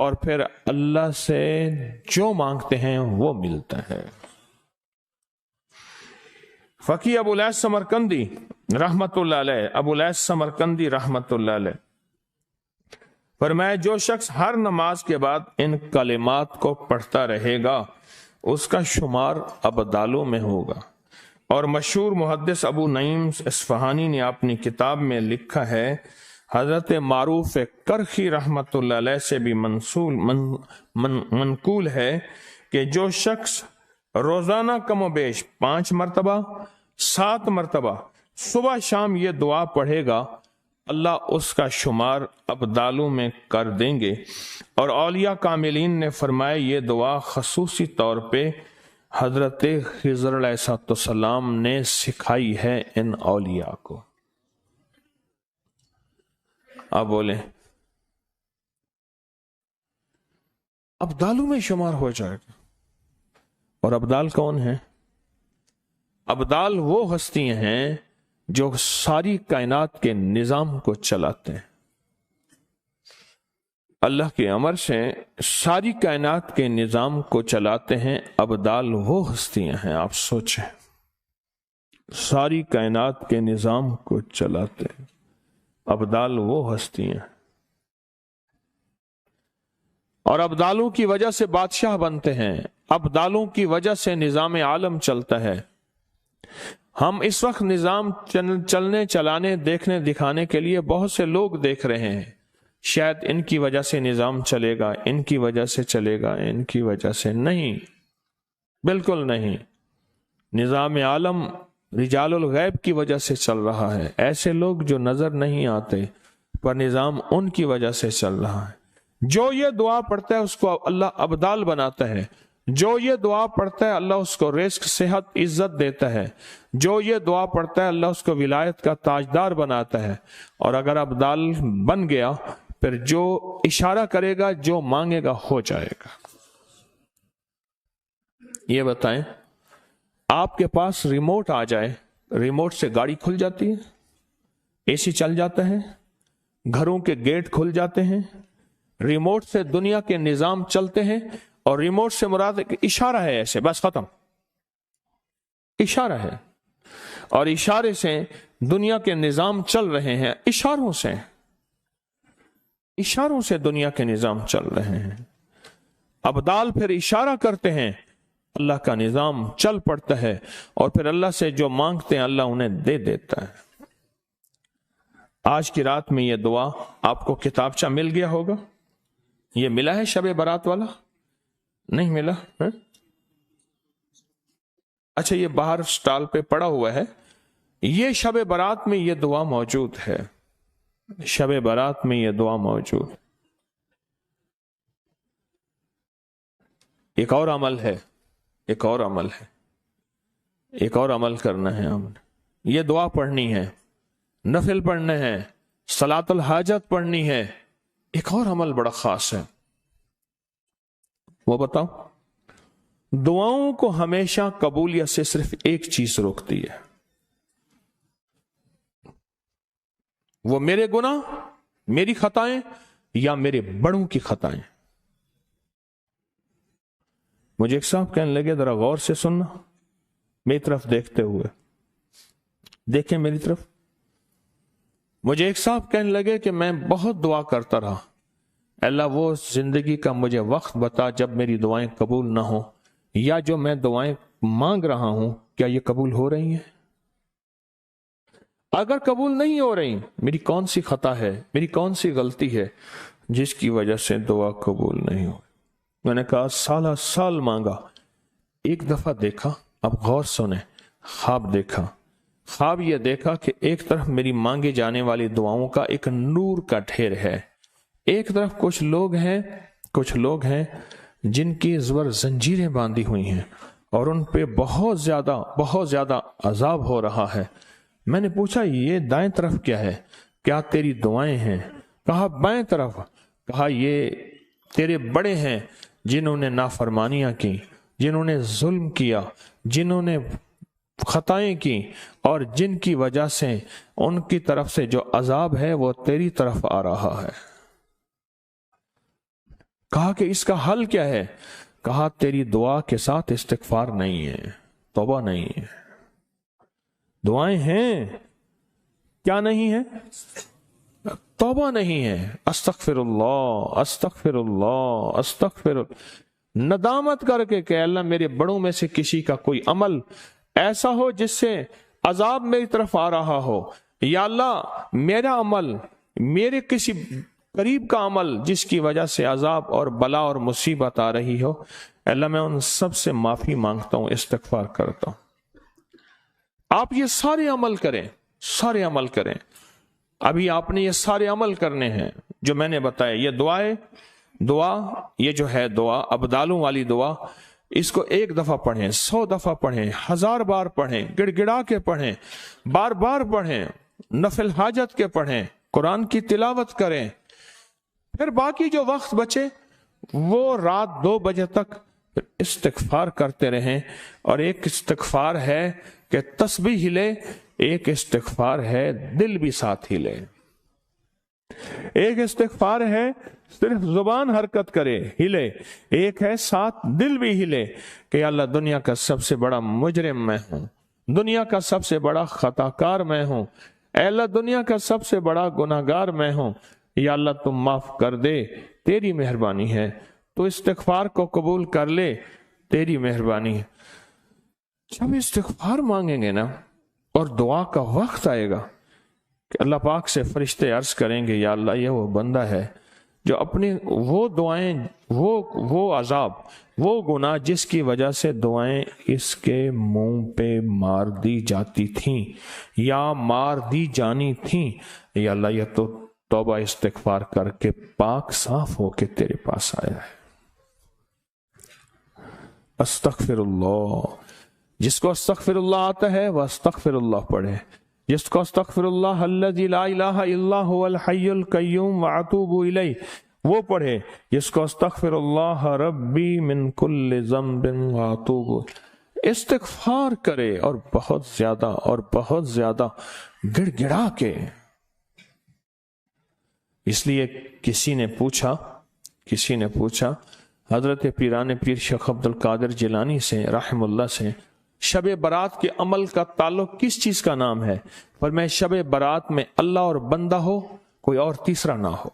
اور پھر اللہ سے جو مانگتے ہیں وہ ملتا ہے۔ فقی ابو الیاس سمرقندی رحمت اللہ علیہ، ابو الیاس سمرقندی رحمت اللہ علیہ فرمایا جو شخص ہر نماز کے بعد ان کلمات کو پڑھتا رہے گا اس کا شمار ابدالوں میں ہوگا۔ اور مشہور محدث ابو نعیم اصفہانی نے اپنی کتاب میں لکھا ہے، حضرت معروف کرخی رحمت اللہ علیہ سے بھی منقول ہے کہ جو شخص روزانہ کم و بیش 5 مرتبہ 7 مرتبہ صبح شام یہ دعا پڑھے گا اللہ اس کا شمار ابدالوں میں کر دیں گے۔ اور اولیاء کاملین نے فرمایا یہ دعا خصوصی طور پہ حضرت خضر علیہ السلام نے سکھائی ہے ان اولیاء کو۔ آپ بولیں ابدالوں میں شمار ہو جائے گا۔ اور ابدال کون ہیں؟ ابدال وہ ہستیاں ہیں جو ساری کائنات کے نظام کو چلاتے ہیں، اللہ کے امر سے ساری کائنات کے نظام کو چلاتے ہیں۔ ابدال وہ ہستیاں ہیں، آپ سوچیں، ساری کائنات کے نظام کو چلاتے ہیں، ابدال وہ ہستیاں ہیں۔ اور ابدالوں کی وجہ سے بادشاہ بنتے ہیں، ابدالوں کی وجہ سے نظام عالم چلتا ہے۔ ہم اس وقت نظام چلنے چلانے دیکھنے دکھانے کے لیے بہت سے لوگ دیکھ رہے ہیں، شاید ان کی وجہ سے نظام چلے گا، ان کی وجہ سے چلے گا، ان کی وجہ سے نہیں، بالکل نہیں۔ نظام عالم رجال الغیب کی وجہ سے چل رہا ہے، ایسے لوگ جو نظر نہیں آتے پر نظام ان کی وجہ سے چل رہا ہے۔ جو یہ دعا پڑھتا ہے اس کو اللہ ابدال بناتا ہے، جو یہ دعا پڑھتا ہے اللہ اس کو رزق، صحت، عزت دیتا ہے، جو یہ دعا پڑھتا ہے اللہ اس کو ولایت کا تاجدار بناتا ہے۔ اور اگر ابدال بن گیا پھر جو اشارہ کرے گا، جو مانگے گا ہو جائے گا۔ یہ بتائیں آپ کے پاس ریموٹ آ جائے، ریموٹ سے گاڑی کھل جاتی ہے، اے سی چل جاتا ہے، گھروں کے گیٹ کھل جاتے ہیں، ریموٹ سے دنیا کے نظام چلتے ہیں، اور ریموٹ سے مراد ایک اشارہ ہے، ایسے بس ختم، اشارہ ہے، اور اشارے سے دنیا کے نظام چل رہے ہیں، اشاروں سے دنیا کے نظام چل رہے ہیں۔ ابدال پھر اشارہ کرتے ہیں، اللہ کا نظام چل پڑتا ہے، اور پھر اللہ سے جو مانگتے ہیں اللہ انہیں دے دیتا ہے۔ آج کی رات میں یہ دعا آپ کو کتابچہ مل گیا ہوگا، یہ ملا ہے شب برات والا؟ نہیں ملا؟ اچھا یہ باہر سٹال پہ پڑا ہوا ہے، یہ شب برات میں یہ دعا موجود ہے، شب برات میں یہ دعا موجود۔ ایک اور عمل ہے، ایک اور عمل ہے، ایک اور عمل کرنا ہے ہم نے۔ یہ دعا پڑھنی ہے، نفل پڑھنے ہیں، صلاۃ الحاجت پڑھنی ہے۔ ایک اور عمل بڑا خاص ہے، وہ بتاؤ۔ دعاؤں کو ہمیشہ قبولیت سے صرف ایک چیز روکتی ہے، وہ میرے گناہ، میری خطائیں، یا میرے بڑوں کی خطائیں۔ مجھے ایک صاحب کہنے لگے ذرا غور سے سننا، میری طرف دیکھتے ہوئے، دیکھیں میری طرف۔ مجھے ایک صاحب کہنے لگے کہ میں بہت دعا کرتا رہا، اللہ وہ زندگی کا مجھے وقت بتا جب میری دعائیں قبول نہ ہوں، یا جو میں دعائیں مانگ رہا ہوں کیا یہ قبول ہو رہی ہیں؟ اگر قبول نہیں ہو رہی، میری کون سی خطا ہے، میری کون سی غلطی ہے جس کی وجہ سے دعا قبول نہیں ہو؟ میں نے کہا سالہ سال مانگا، ایک دفعہ دیکھا، اب غور سنیں، خواب دیکھا۔ خواب یہ دیکھا کہ ایک طرف میری مانگے جانے والی دعاؤں کا ایک نور کا ڈھیر ہے، ایک طرف کچھ لوگ ہیں جن کی زبر زنجیریں باندھی ہوئی ہیں اور ان پہ بہت زیادہ عذاب ہو رہا ہے۔ میں نے پوچھا یہ دائیں طرف کیا ہے؟ کیا تیری دعائیں ہیں؟ کہا بائیں طرف۔ کہا یہ تیرے بڑے ہیں جنہوں نے نافرمانیاں کی، جنہوں نے ظلم کیا، جنہوں نے خطائیں کی، اور جن کی وجہ سے ان کی طرف سے جو عذاب ہے وہ تیری طرف آ رہا ہے۔ کہا کہ اس کا حل کیا ہے؟ کہا تیری دعا کے ساتھ استغفار نہیں ہے، توبہ نہیں ہے۔ دعائیں ہیں، کیا نہیں ہے؟ توبہ نہیں ہے۔ استغفر اللہ، استغفر اللہ، استغفر اللہ، ندامت کر کے کہ اللہ میرے بڑوں میں سے کسی کا کوئی عمل ایسا ہو جس سے عذاب میری طرف آ رہا ہو، یا اللہ میرا عمل، میرے کسی قریب کا عمل جس کی وجہ سے عذاب اور بلا اور مصیبت آ رہی ہو، اللہ میں ان سب سے معافی مانگتا ہوں، استغفار کرتا ہوں۔ آپ یہ سارے عمل کریں، سارے عمل کریں۔ ابھی آپ نے یہ سارے عمل کرنے ہیں جو میں نے بتایا۔ یہ دعا یہ جو ہے دعا، ابدالوں والی دعا، اس کو 1 دفعہ پڑھیں، 100 دفعہ پڑھیں، 1000 بار پڑھیں، گڑ گڑا کے پڑھیں، بار بار پڑھیں، نفل حاجت کے پڑھیں، قرآن کی تلاوت کریں۔ پھر باقی جو وقت بچے وہ رات 2 بجے تک استغفار کرتے رہیں۔ اور ایک استغفار ہے کہ تسبیح ہلے، ایک استغفار ہے دل بھی ساتھ ہلے۔ ایک استغفار ہے صرف زبان حرکت کرے، ہلے، ایک ہے ساتھ دل بھی ہلے کہ اللہ دنیا کا سب سے بڑا مجرم میں ہوں، دنیا کا سب سے بڑا خطا کار میں ہوں، اے اللہ دنیا کا سب سے بڑا گناہگار میں ہوں، یا اللہ تم معاف کر دے، تیری مہربانی ہے، تو استغفار کو قبول کر لے، تیری مہربانی ہے۔ جب استغفار مانگیں گے نا اور دعا کا وقت آئے گا کہ اللہ پاک سے فرشتے عرض کریں گے یا اللہ یہ وہ بندہ ہے جو اپنی وہ دعائیں، وہ عذاب، وہ گناہ جس کی وجہ سے دعائیں اس کے منہ پہ مار دی جاتی تھیں یا مار دی جانی تھیں، یا اللہ یہ تو توبہ استغفار کر کے پاک صاف ہو کے تیرے پاس آیا ہے۔ استغفر اللہ، جس کو استغفر اللہ آتا ہے وہ استغفر اللہ پڑھے، جس کو استغفر اللہ الذی لا الہ الا هو الحی القیوم واتوب الیہ وہ پڑھے، جس کو استغفر اللہ ربی من کل ذنب واتوب، استغفار کرے اور بہت زیادہ گڑ گڑا کے۔ اس لیے کسی نے پوچھا حضرت پیران پیر شیخ عبد القادر جیلانی سے رحم اللہ سے، شب برات کے عمل کا تعلق کس چیز کا نام ہے؟ فرمایا شب برات میں اللہ اور بندہ ہو، کوئی اور تیسرا نہ ہو،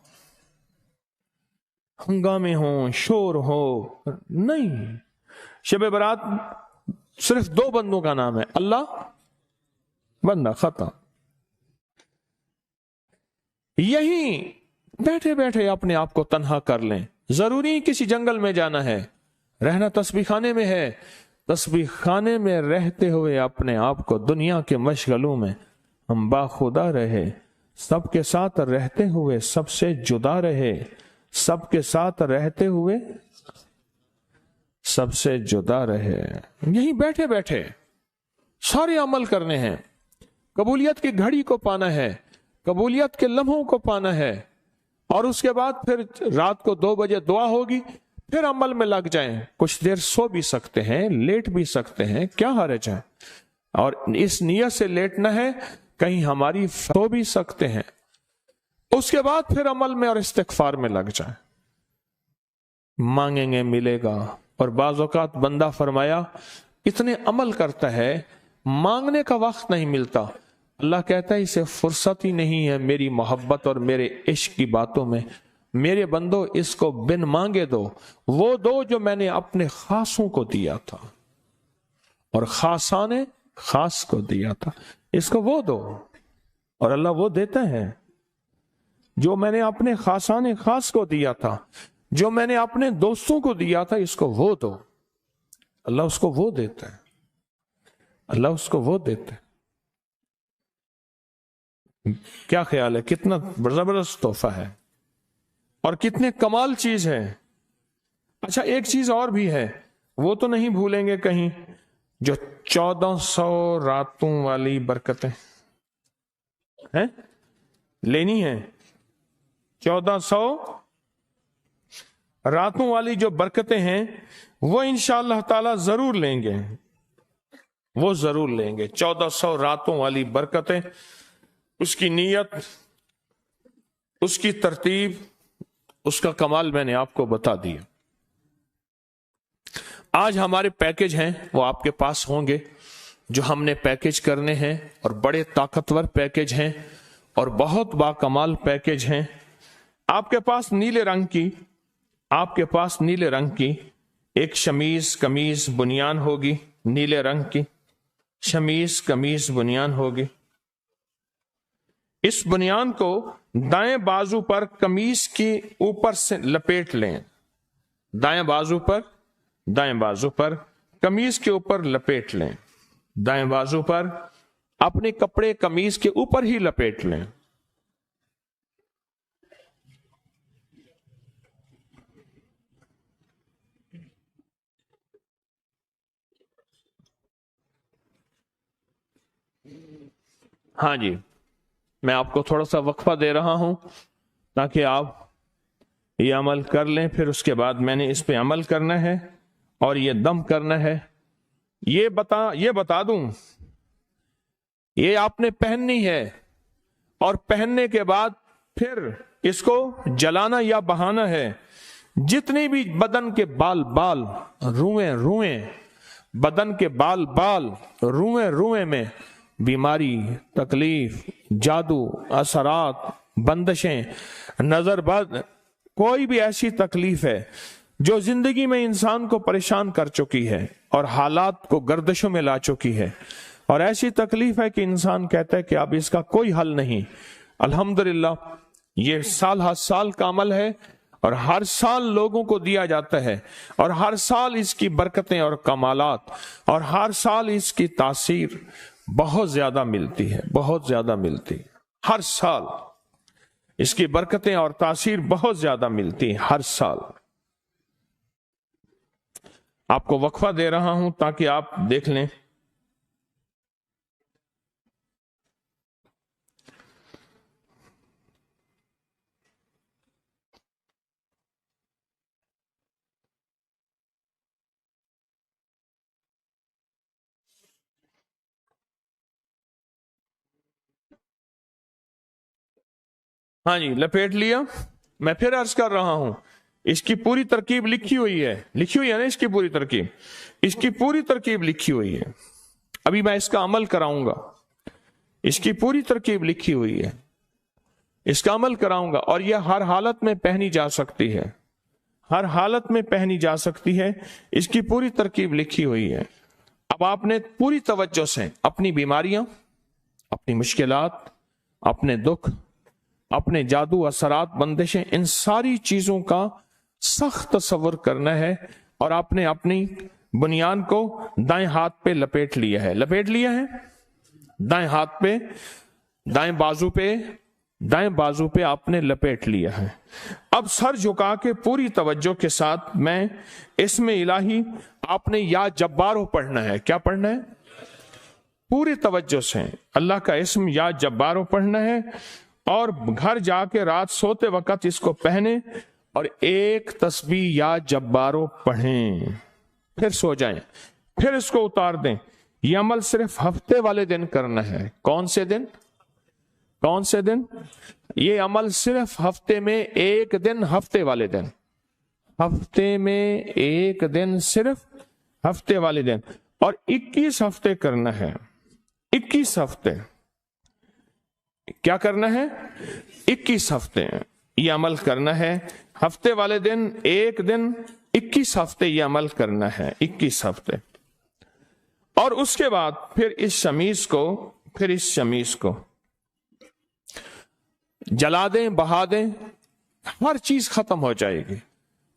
ہنگامے ہوں، شور ہو، نہیں، شب برات صرف 2 بندوں کا نام ہے، اللہ، بندہ، ختم۔ یہی بیٹھے بیٹھے اپنے آپ کو تنہا کر لیں، ضروری کسی جنگل میں جانا ہے، رہنا تسبیح خانے میں ہے، تسبیح خانے میں رہتے ہوئے اپنے آپ کو دنیا کے مشغلوں میں ہم باخدا رہے، سب کے ساتھ رہتے ہوئے سب سے جدا رہے، سب کے ساتھ رہتے ہوئے سب سے جدا رہے۔ یہیں بیٹھے بیٹھے سارے عمل کرنے ہیں، قبولیت کی گھڑی کو پانا ہے، قبولیت کے لمحوں کو پانا ہے، اور اس کے بعد پھر رات کو 2 بجے دعا ہوگی، پھر عمل میں لگ جائیں، کچھ دیر سو بھی سکتے ہیں، لیٹ بھی سکتے ہیں، کیا حرج ہے؟ اور اس نیت سے لیٹنا ہے کہیں ہماری سو بھی سکتے ہیں، اس کے بعد پھر عمل میں اور استغفار میں لگ جائیں، مانگیں گے ملے گا۔ اور بعض اوقات بندہ فرمایا اتنے عمل کرتا ہے مانگنے کا وقت نہیں ملتا، اللہ کہتا ہے اسے فرصت ہی نہیں ہے میری محبت اور میرے عشق کی باتوں میں، میرے بندو اس کو بن مانگے دو، وہ دو جو میں نے اپنے خاصوں کو دیا تھا اور خاصان خاص کو دیا تھا، اس کو وہ دو، اور اللہ وہ دیتا ہے جو میں نے اپنے خاصان خاص کو دیا تھا، جو میں نے اپنے دوستوں کو دیا تھا، اس کو وہ دو، اللہ اس کو وہ دیتا ہے، اللہ اس کو وہ دیتا ہے۔ کیا خیال ہے کتنا زبردست تحفہ ہے اور کتنے کمال چیز ہے۔ اچھا ایک چیز اور بھی ہے، وہ تو نہیں بھولیں گے کہیں، جو 1400 راتوں والی برکتیں ہیں لینی ہیں، 1400 راتوں والی جو برکتیں ہیں وہ انشاءاللہ تعالی ضرور لیں گے، وہ ضرور لیں گے 1400 راتوں والی برکتیں، اس کی نیت، اس کی ترتیب، اس کا کمال میں نے آپ کو بتا دیا۔ آج ہمارے پیکج ہیں وہ آپ کے پاس ہوں گے جو ہم نے پیکج کرنے ہیں، اور بڑے طاقتور پیکج ہیں اور بہت باکمال پیکج ہیں۔ آپ کے پاس نیلے رنگ کی ایک شمیز قمیض بنیان ہوگی، نیلے رنگ کی شمیز قمیض بنیان ہوگی۔ اس بنیان کو دائیں بازو پر قمیض کی اوپر سے لپیٹ لیں، دائیں بازو پر قمیض کے اوپر لپیٹ لیں، دائیں بازو پر اپنے کپڑے قمیض کے اوپر ہی لپیٹ لیں۔ ہاں جی، میں آپ کو تھوڑا سا وقفہ دے رہا ہوں تاکہ آپ یہ عمل کر لیں، پھر اس کے بعد میں نے اس پہ عمل کرنا ہے اور یہ دم کرنا ہے۔ یہ بتا دوں، یہ آپ نے پہننی ہے، اور پہننے کے بعد پھر اس کو جلانا یا بہانا ہے۔ جتنی بھی بدن کے بال روئیں بدن کے بال روئیں میں بیماری، تکلیف، جادو، اثرات، بندشیں، نظر بد، کوئی بھی ایسی تکلیف ہے جو زندگی میں انسان کو پریشان کر چکی ہے اور حالات کو گردشوں میں لا چکی ہے، اور ایسی تکلیف ہے کہ انسان کہتا ہے کہ اب اس کا کوئی حل نہیں، الحمدللہ یہ سال کا عمل ہے، اور ہر سال لوگوں کو دیا جاتا ہے، اور ہر سال اس کی برکتیں اور کمالات، اور ہر سال اس کی تاثیر بہت زیادہ ملتی ہے، ہر سال اس کی برکتیں اور تاثیر بہت زیادہ ملتی ہیں ہر سال۔ آپ کو وقفہ دے رہا ہوں تاکہ آپ دیکھ لیں۔ ہاں جی، لپیٹ لیا۔ میں پھر عرض کر رہا ہوں، اس کی پوری ترکیب لکھی ہوئی ہے نا، اس کی پوری ترکیب لکھی ہوئی ہے۔ ابھی میں اس کا عمل کراؤں گا، اس کی پوری ترکیب لکھی ہوئی ہے، اس کا عمل کراؤں گا، اور یہ ہر حالت میں پہنی جا سکتی ہے، اس کی پوری ترکیب لکھی ہوئی ہے۔ اب آپ نے پوری توجہ سے اپنی بیماریاں، اپنی مشکلات، اپنے دکھ، اپنے جادو، اثرات، بندشیں، ان ساری چیزوں کا سخت تصور کرنا ہے، اور آپ نے اپنی بنیان کو دائیں ہاتھ پہ لپیٹ لیا ہے، دائیں ہاتھ پہ، دائیں بازو پہ آپ نے لپیٹ لیا ہے۔ اب سر جھکا کے پوری توجہ کے ساتھ میں اسم الہی، آپ نے یا جبارو پڑھنا ہے۔ کیا پڑھنا ہے؟ پوری توجہ سے اللہ کا اسم یا جبارو پڑھنا ہے، اور گھر جا کے رات سوتے وقت اس کو پہنے اور ایک تسبیح یا جبارو پڑھیں، پھر سو جائیں، پھر اس کو اتار دیں۔ یہ عمل صرف ہفتے والے دن کرنا ہے۔ کون سے دن؟ یہ عمل صرف ہفتے میں ایک دن، ہفتے میں ایک دن، صرف ہفتے والے دن، اور 21 ہفتے کرنا ہے۔ 21 ہفتے کیا کرنا ہے؟ 21 ہفتے یہ عمل کرنا ہے۔ ہفتے والے دن ایک دن، 21 ہفتے یہ عمل کرنا ہے، 21 ہفتے۔ اور اس کے بعد پھر اس شمیز کو جلا دیں، بہا دیں، ہر چیز ختم ہو جائے گی۔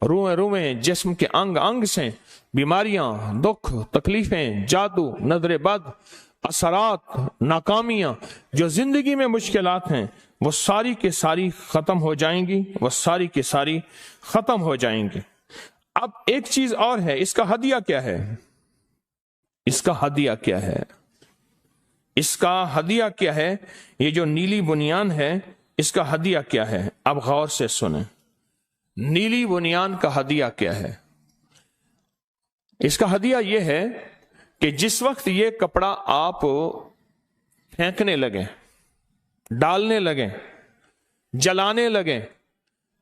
روئیں جسم کے انگ سے بیماریاں، دکھ، تکلیفیں، جادو، نظر بد، اثرات، ناکامیاں، جو زندگی میں مشکلات ہیں، وہ ساری کی ساری ختم ہو جائیں گی، اب ایک چیز اور ہے، اس کا ہدیہ کیا ہے؟ یہ جو نیلی بنیان ہے، اس کا ہدیہ کیا ہے؟ اب غور سے سنیں، نیلی بنیان کا ہدیہ کیا ہے؟ اس کا ہدیہ یہ ہے کہ جس وقت یہ کپڑا آپ پھینکنے لگیں، ڈالنے لگیں، جلانے لگیں،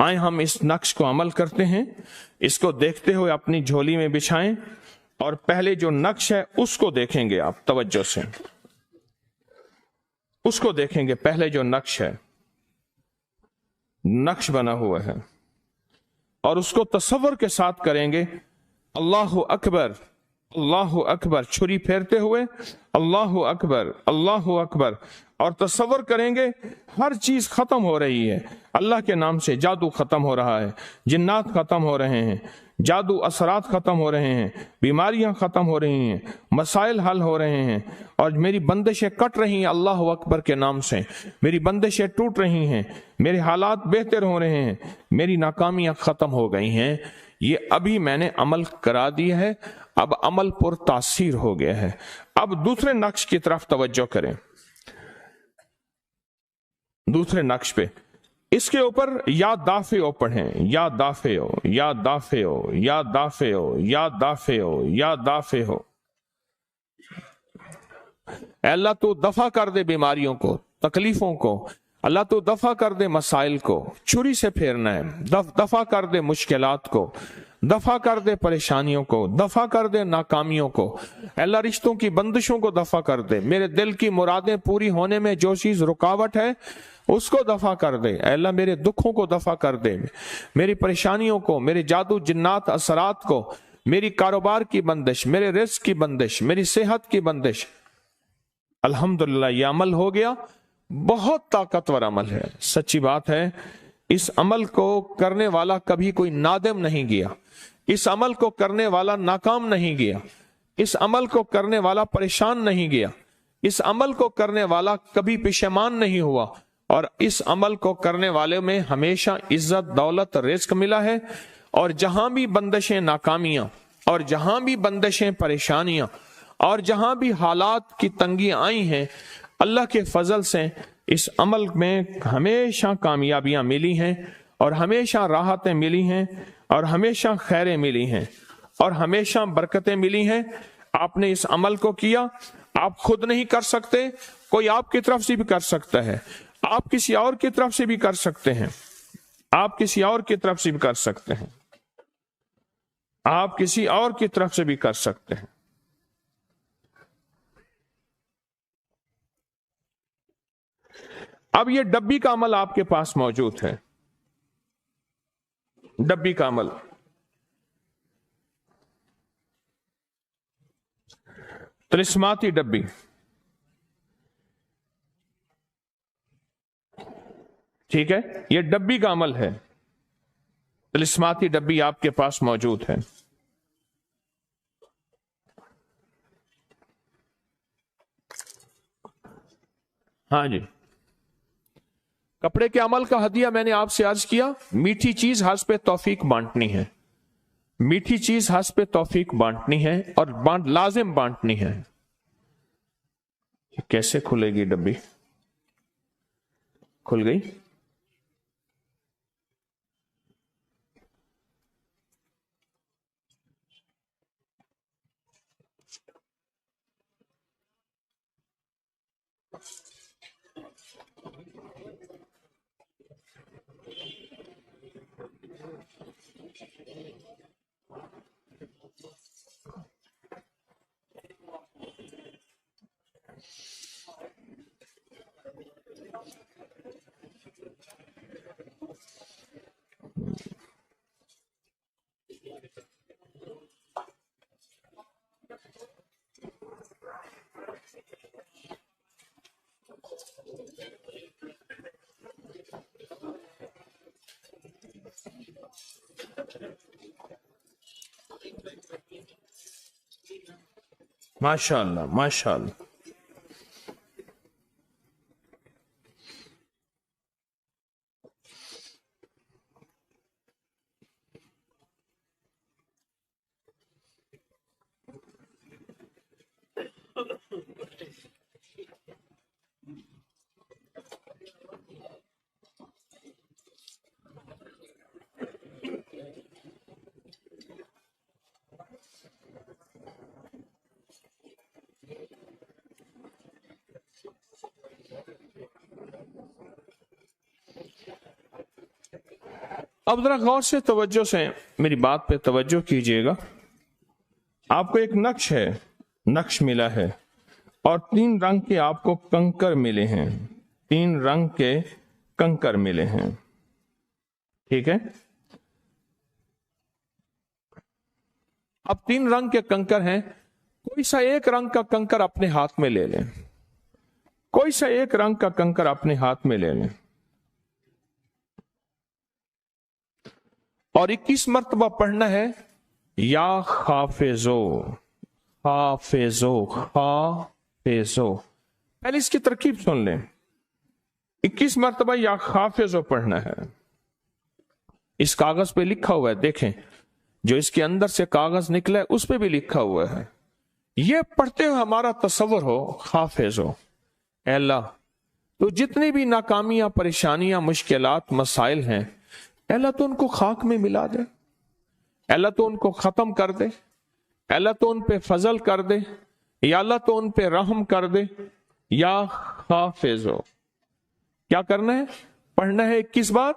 آئیں ہم اس نقش کو عمل کرتے ہیں، اس کو دیکھتے ہوئے اپنی جھولی میں بچھائیں، اور پہلے جو نقش ہے اس کو دیکھیں گے آپ توجہ سے، اس کو دیکھیں گے۔ پہلے جو نقش ہے، نقش بنا ہوا ہے، اور اس کو تصور کے ساتھ کریں گے، اللہ اکبر اللہ اکبر، چھری پھیرتے ہوئے اللہ اکبر اللہ اکبر، اور تصور کریں گے ہر چیز ختم ہو رہی ہے اللہ کے نام سے۔ جادو ختم ہو رہا ہے، جنات ختم ہو رہے ہیں، جادو اثرات ختم ہو رہے ہیں، بیماریاں ختم ہو رہی ہیں، مسائل حل ہو رہے ہیں، اور میری بندشیں کٹ رہی ہیں اللہ اکبر کے نام سے، میری بندشیں ٹوٹ رہی ہیں، میرے حالات بہتر ہو رہے ہیں، میری ناکامیاں ختم ہو گئی ہیں۔ یہ ابھی میں نے عمل کرا دیا ہے، اب عمل پر تاثیر ہو گیا ہے۔ اب دوسرے نقش کی طرف توجہ کریں، دوسرے نقش پہ، اس کے اوپر یا دافعو پڑھیں، یا دافعو یا دافعو یا دافعو یا دافعو یا دافعو۔ اے اللہ تو دفع کر دے بیماریوں کو، تکلیفوں کو، اللہ تو دفع کر دے مسائل کو، چھری سے پھیرنا ہے، دفع کر دے مشکلات کو، دفع کر دے پریشانیوں کو، دفع کر دے ناکامیوں کو، اے اللہ رشتوں کی بندشوں کو دفع کر دے، میرے دل کی مرادیں پوری ہونے میں جو چیز رکاوٹ ہے اس کو دفع کر دے، اے اللہ میرے دکھوں کو دفع کر دے، میری پریشانیوں کو، میرے جادو جنات اثرات کو، میری کاروبار کی بندش، میرے رزق کی بندش، میری صحت کی بندش۔ الحمدللہ یہ عمل ہو گیا، بہت طاقتور عمل ہے، سچی بات ہے۔ اس عمل کو کرنے والا کبھی کوئی نادم نہیں گیا، اس عمل کو کرنے والا ناکام نہیں گیا، اس عمل کو کرنے والا پریشان نہیں گیا، اس عمل کو کرنے والا کبھی پشیمان نہیں ہوا، اور اس عمل کو کرنے والے میں ہمیشہ عزت، دولت، رزق ملا ہے۔ اور جہاں بھی بندشیں ناکامیاں، اور جہاں بھی بندشیں پریشانیاں، اور جہاں بھی حالات کی تنگی آئی ہیں، اللہ کے فضل سے اس عمل میں ہمیشہ کامیابیاں ملی ہیں، اور ہمیشہ راحتیں ملی ہیں، اور ہمیشہ خیریں ملی ہیں، اور ہمیشہ برکتیں ملی ہیں۔ آپ نے اس عمل کو کیا، آپ خود نہیں کر سکتے، کوئی آپ کی طرف سے بھی کر سکتا ہے، آپ کسی اور کی طرف سے بھی کر سکتے ہیں، آپ کسی اور کی طرف سے بھی کر سکتے ہیں، آپ کسی اور کی طرف سے بھی کر سکتے ہیں۔ اب یہ ڈبی کا عمل آپ کے پاس موجود ہے، ڈبی کا عمل، طلسماتی ڈبی، ٹھیک ہے، یہ ڈبی کا عمل ہے، طلسماتی ڈبی آپ کے پاس موجود ہے۔ ہاں جی، کپڑے کے عمل کا ہدیہ میں نے آپ سے عرض کیا، میٹھی چیز حسب توفیق بانٹنی ہے، میٹھی چیز حسب توفیق بانٹنی ہے، اور لازم بانٹنی ہے۔ کیسے کھلے گی ڈبی؟ کھل گئی؟ ماشاء اللہ ماشاء اللہ۔ اب ذرا غور سے توجہ سے میری بات پہ توجہ کیجئے گا. آپ کو ایک نقش ملا ہے اور 3 رنگ کے آپ کو کنکر ملے ہیں. 3 رنگ کے کنکر ملے ہیں. ٹھیک ہے. اب 3 رنگ کے کنکر ہیں. کوئی سا ایک رنگ کا کنکر اپنے ہاتھ میں لے لیں. کوئی سا ایک رنگ کا کنکر اپنے ہاتھ میں لے لیں اور 21 مرتبہ پڑھنا ہے یا حافظو حافظو حافظو. پہلے اس کی ترکیب سن لیں. 21 مرتبہ یا حافظو پڑھنا ہے. اس کاغذ پہ لکھا ہوا ہے، دیکھیں جو اس کے اندر سے کاغذ نکلا ہے اس پہ بھی لکھا ہوا ہے. یہ پڑھتے ہوئے ہمارا تصور ہو حافظو، اے اللہ تو جتنی بھی ناکامیاں، پریشانیاں، مشکلات، مسائل ہیں، اے اللہ تو ان کو خاک میں ملا دے. اے اللہ تو ان کو ختم کر دے. اے اللہ تو ان پہ فضل کر دے. یا اللہ تو ان پہ رحم کر دے. یا حافظو. کیا کرنا ہے؟ پڑھنا ہے 21 بار.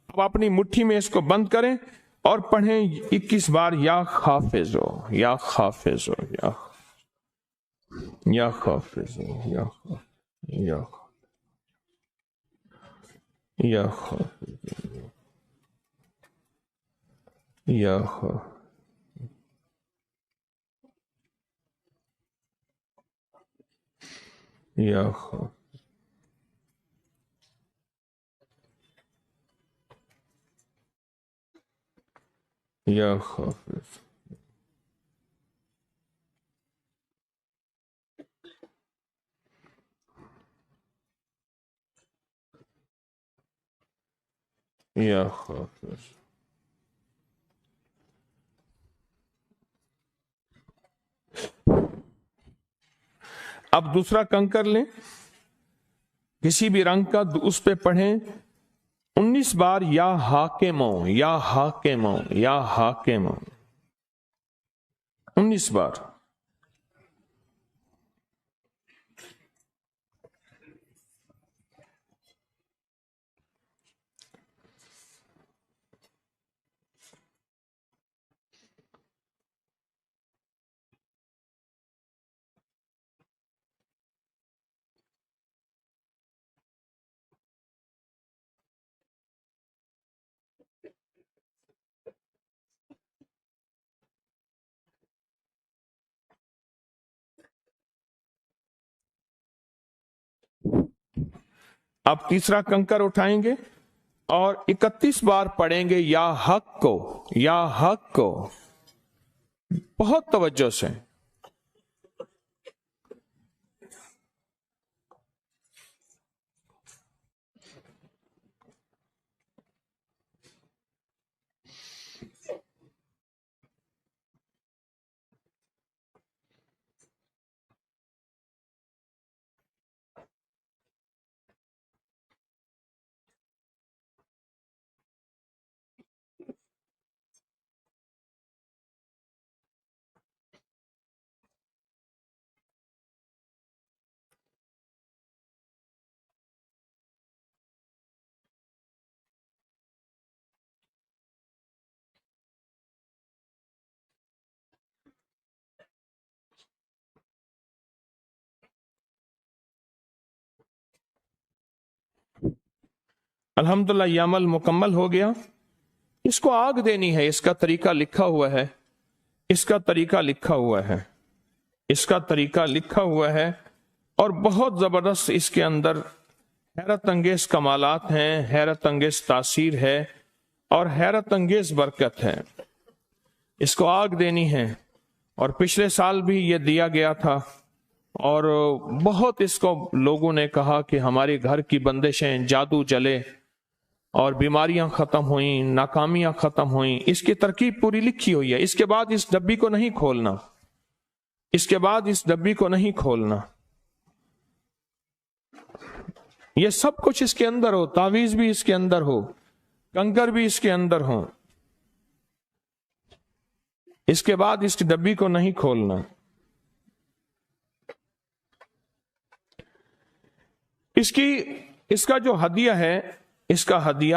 اب اپنی مٹھی میں اس کو بند کریں اور پڑھیں 21 بار یا حافظو یا حافظو یا حافظو یا یا یا یا یا حافظ. یا حافظ. اب دوسرا کنکر لیں کسی بھی رنگ کا، اس پہ پڑھیں 19 بار یا حاکمو یا حاکمو یا حاکمو. 19 بار. اب تیسرا کنکر اٹھائیں گے اور 31 بار پڑھیں گے یا حق کو یا حق کو. بہت توجہ سے. الحمدللہ یہ عمل مکمل ہو گیا. اس کو آگ دینی ہے. اس کا طریقہ لکھا ہوا ہے. اس کا طریقہ لکھا ہوا ہے. اس کا طریقہ لکھا ہوا ہے اور بہت زبردست اس کے اندر حیرت انگیز کمالات ہیں، حیرت انگیز تاثیر ہے اور حیرت انگیز برکت ہے. اس کو آگ دینی ہے اور پچھلے سال بھی یہ دیا گیا تھا اور بہت اس کو لوگوں نے کہا کہ ہمارے گھر کی بندشیں، جادو جلے اور بیماریاں ختم ہوئیں، ناکامیاں ختم ہوئیں. اس کی ترکیب پوری لکھی ہوئی ہے. اس کے بعد اس ڈبی کو نہیں کھولنا. اس کے بعد اس ڈبی کو نہیں کھولنا. یہ سب کچھ اس کے اندر ہو. تعویذ بھی اس کے اندر ہو، کنکر بھی اس کے اندر ہو. اس کے بعد اس کی ڈبی کو نہیں کھولنا. اس کا جو ہدیہ ہے، اس کا ہدیہ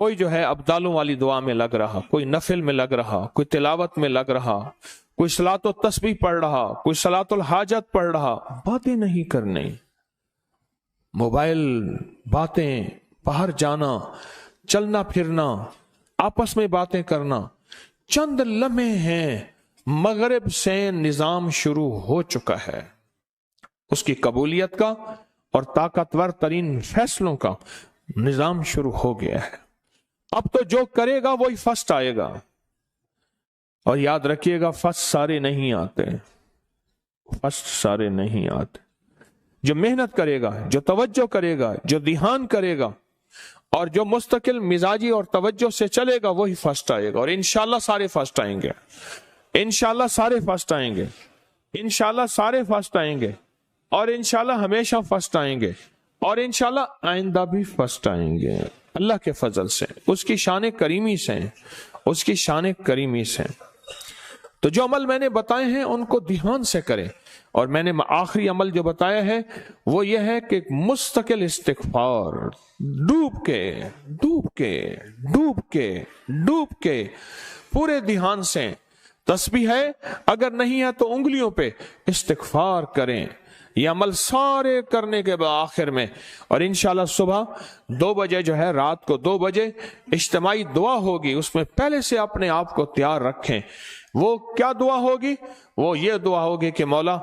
کوئی جو ہے ابدالوں والی دعا میں لگ رہا، کوئی نفل میں لگ رہا، کوئی تلاوت میں لگ رہا، کوئی صلاۃ و تسبیح پڑھ رہا، کوئی صلاۃ الحاجت پڑھ رہا، باتیں نہیں کرنی، موبائل، باتیں، باہر جانا، چلنا پھرنا، آپس میں باتیں کرنا، چند لمحے ہیں، مغرب سے نظام شروع ہو چکا ہے، اس کی قبولیت کا اور طاقتور ترین فیصلوں کا نظام شروع ہو گیا ہے۔ اب تو جو کرے گا وہی فرسٹ آئے گا، اور یاد رکھیے گا فرسٹ سارے نہیں آتے، فرسٹ سارے نہیں آتے۔ جو محنت کرے گا، جو توجہ کرے گا، جو دھیان کرے گا، اور جو مستقل مزاجی اور توجہ سے چلے گا وہی فرسٹ آئے گا، اور انشاءاللہ سارے فرسٹ آئیں گے، انشاءاللہ سارے فرسٹ آئیں گے، انشاءاللہ سارے فرسٹ آئیں گے، اور انشاءاللہ ہمیشہ فرسٹ آئیں گے، اور انشاءاللہ آئندہ بھی فرسٹ آئیں گے، اللہ کے فضل سے، اس کی شان کریمی سے، اس کی شان کریمی سے۔ تو جو عمل میں نے بتائے ہیں ان کو دھیان سے کریں، اور میں نے آخری عمل جو بتایا ہے وہ یہ ہے کہ مستقل استغفار، ڈوب کے ڈوب کے ڈوب کے ڈوب کے پورے دھیان سے، تسبیح ہے اگر نہیں ہے تو انگلیوں پہ استغفار کریں، یہ عمل سارے کرنے کے بعد آخر میں، اور انشاءاللہ صبح 2 بجے جو ہے، رات کو 2 بجے اجتماعی دعا ہوگی، اس میں پہلے سے اپنے آپ کو تیار رکھیں۔ وہ کیا دعا ہوگی؟ وہ یہ دعا ہوگی کہ مولا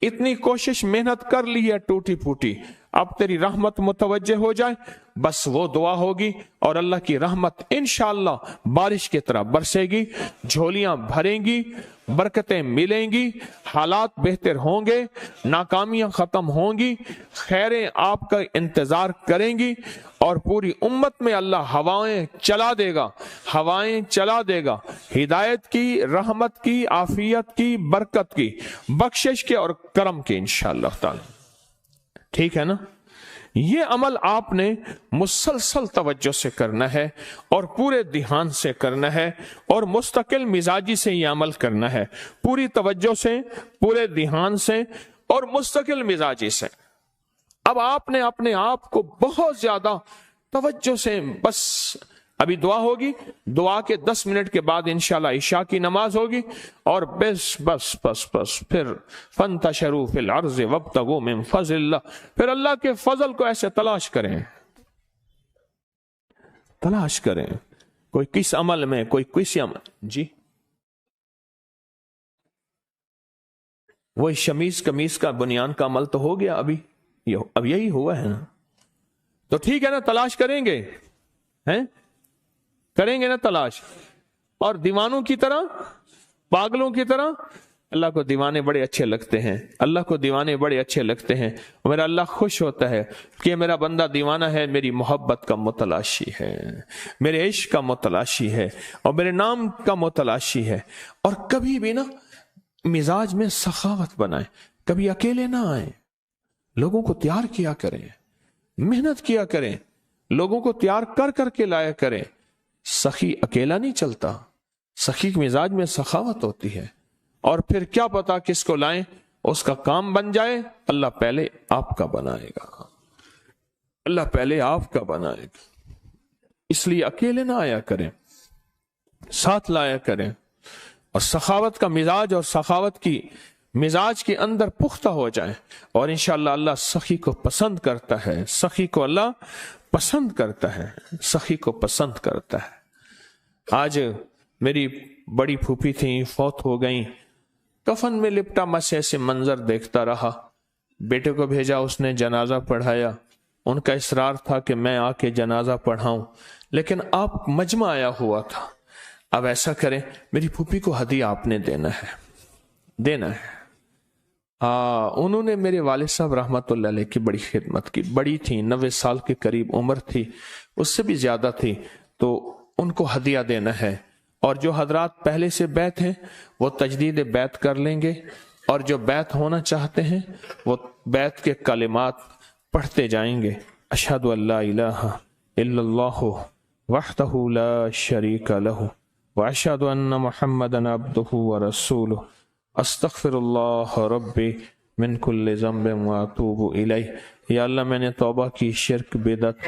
اتنی کوشش محنت کر لی ہے ٹوٹی پھوٹی، اب تیری رحمت متوجہ ہو جائے، بس وہ دعا ہوگی، اور اللہ کی رحمت انشاءاللہ بارش کی طرح برسے گی، جھولیاں بھریں گی، برکتیں ملیں گی، حالات بہتر ہوں گے، ناکامیاں ختم ہوں گی، خیریں آپ کا انتظار کریں گی، اور پوری امت میں اللہ ہوائیں چلا دے گا، ہوائیں چلا دے گا، ہدایت کی، رحمت کی، عافیت کی، برکت کی، بخشش کے اور کرم کے انشاءاللہ تعالی۔ ٹھیک ہے نا؟ یہ عمل آپ نے مسلسل توجہ سے کرنا ہے، اور پورے دھیان سے کرنا ہے، اور مستقل مزاجی سے یہ عمل کرنا ہے، پوری توجہ سے، پورے دھیان سے، اور مستقل مزاجی سے۔ اب آپ نے اپنے آپ کو بہت زیادہ توجہ سے، بس ابھی دعا ہوگی، دعا کے 10 منٹ کے بعد انشاءاللہ عشاء کی نماز ہوگی، اور بس پھر فانتشروا فی الارض وابتغوا من فضل اللہ، پھر اللہ کے فضل کو ایسے تلاش کریں، تلاش کریں، کوئی کس عمل میں، کوئی کس عمل۔ جی وہی شمیز قمیص کا بنیان کا عمل تو ہو گیا، اب یہی ہوا ہے نا، تو ٹھیک ہے نا، تلاش کریں گے، ہیں کریں گے نا تلاش، اور دیوانوں کی طرح، پاگلوں کی طرح۔ اللہ کو دیوانے بڑے اچھے لگتے ہیں، اللہ کو دیوانے بڑے اچھے لگتے ہیں، میرا اللہ خوش ہوتا ہے کہ میرا بندہ دیوانہ ہے، میری محبت کا متلاشی ہے، میرے عشق کا متلاشی ہے، اور میرے نام کا متلاشی ہے۔ اور کبھی بھی نا مزاج میں سخاوت بنائیں، کبھی اکیلے نہ آئیں، لوگوں کو تیار کیا کریں، محنت کیا کریں، لوگوں کو تیار کر کر کے لایا کریں۔ سخی اکیلا نہیں چلتا، سخی کے مزاج میں سخاوت ہوتی ہے، اور پھر کیا پتا کس کو لائیں، اس کا کام بن جائے، اللہ پہلے آپ کا بنائے گا، اللہ پہلے آپ کا بنائے گا۔ اس لیے اکیلے نہ آیا کریں، ساتھ لایا کریں، اور سخاوت کا مزاج اور سخاوت کی مزاج کے اندر پختہ ہو جائیں، اور انشاءاللہ اللہ سخی کو پسند کرتا ہے، سخی کو اللہ پسند کرتا ہے، سخی کو پسند کرتا ہے۔ آج میری بڑی پھوپھی تھیں، فوت ہو گئیں، کفن میں لپٹا مسے سے منظر دیکھتا رہا، بیٹے کو بھیجا، اس نے جنازہ پڑھایا، ان کا اصرار تھا کہ میں آ کے جنازہ پڑھاؤں، لیکن آپ مجمع آیا ہوا تھا، اب ایسا کریں میری پھوپھی کو ہدیہ آپ نے دینا ہے۔ انہوں نے میرے والد صاحب رحمت اللہ علیہ کی بڑی خدمت کی، بڑی تھی، 90 سال کے قریب عمر تھی، اس سے بھی زیادہ تھی، تو ان کو ہدیہ دینا ہے، اور جو حضرات پہلے سے بیعت ہیں وہ تجدید بیعت کر لیں گے، اور جو بیعت ہونا چاہتے ہیں وہ بیعت کے کلمات پڑھتے جائیں گے۔ اشہد ان لا الہ الا اللہ وحدہ لا شریک لہ واشہد ان محمدا عبدہ ورسولہ استغفر اللہ ربی من کل ذنب واتوب الیہ۔ یا اللہ میں نے توبہ کی شرک، بدعت،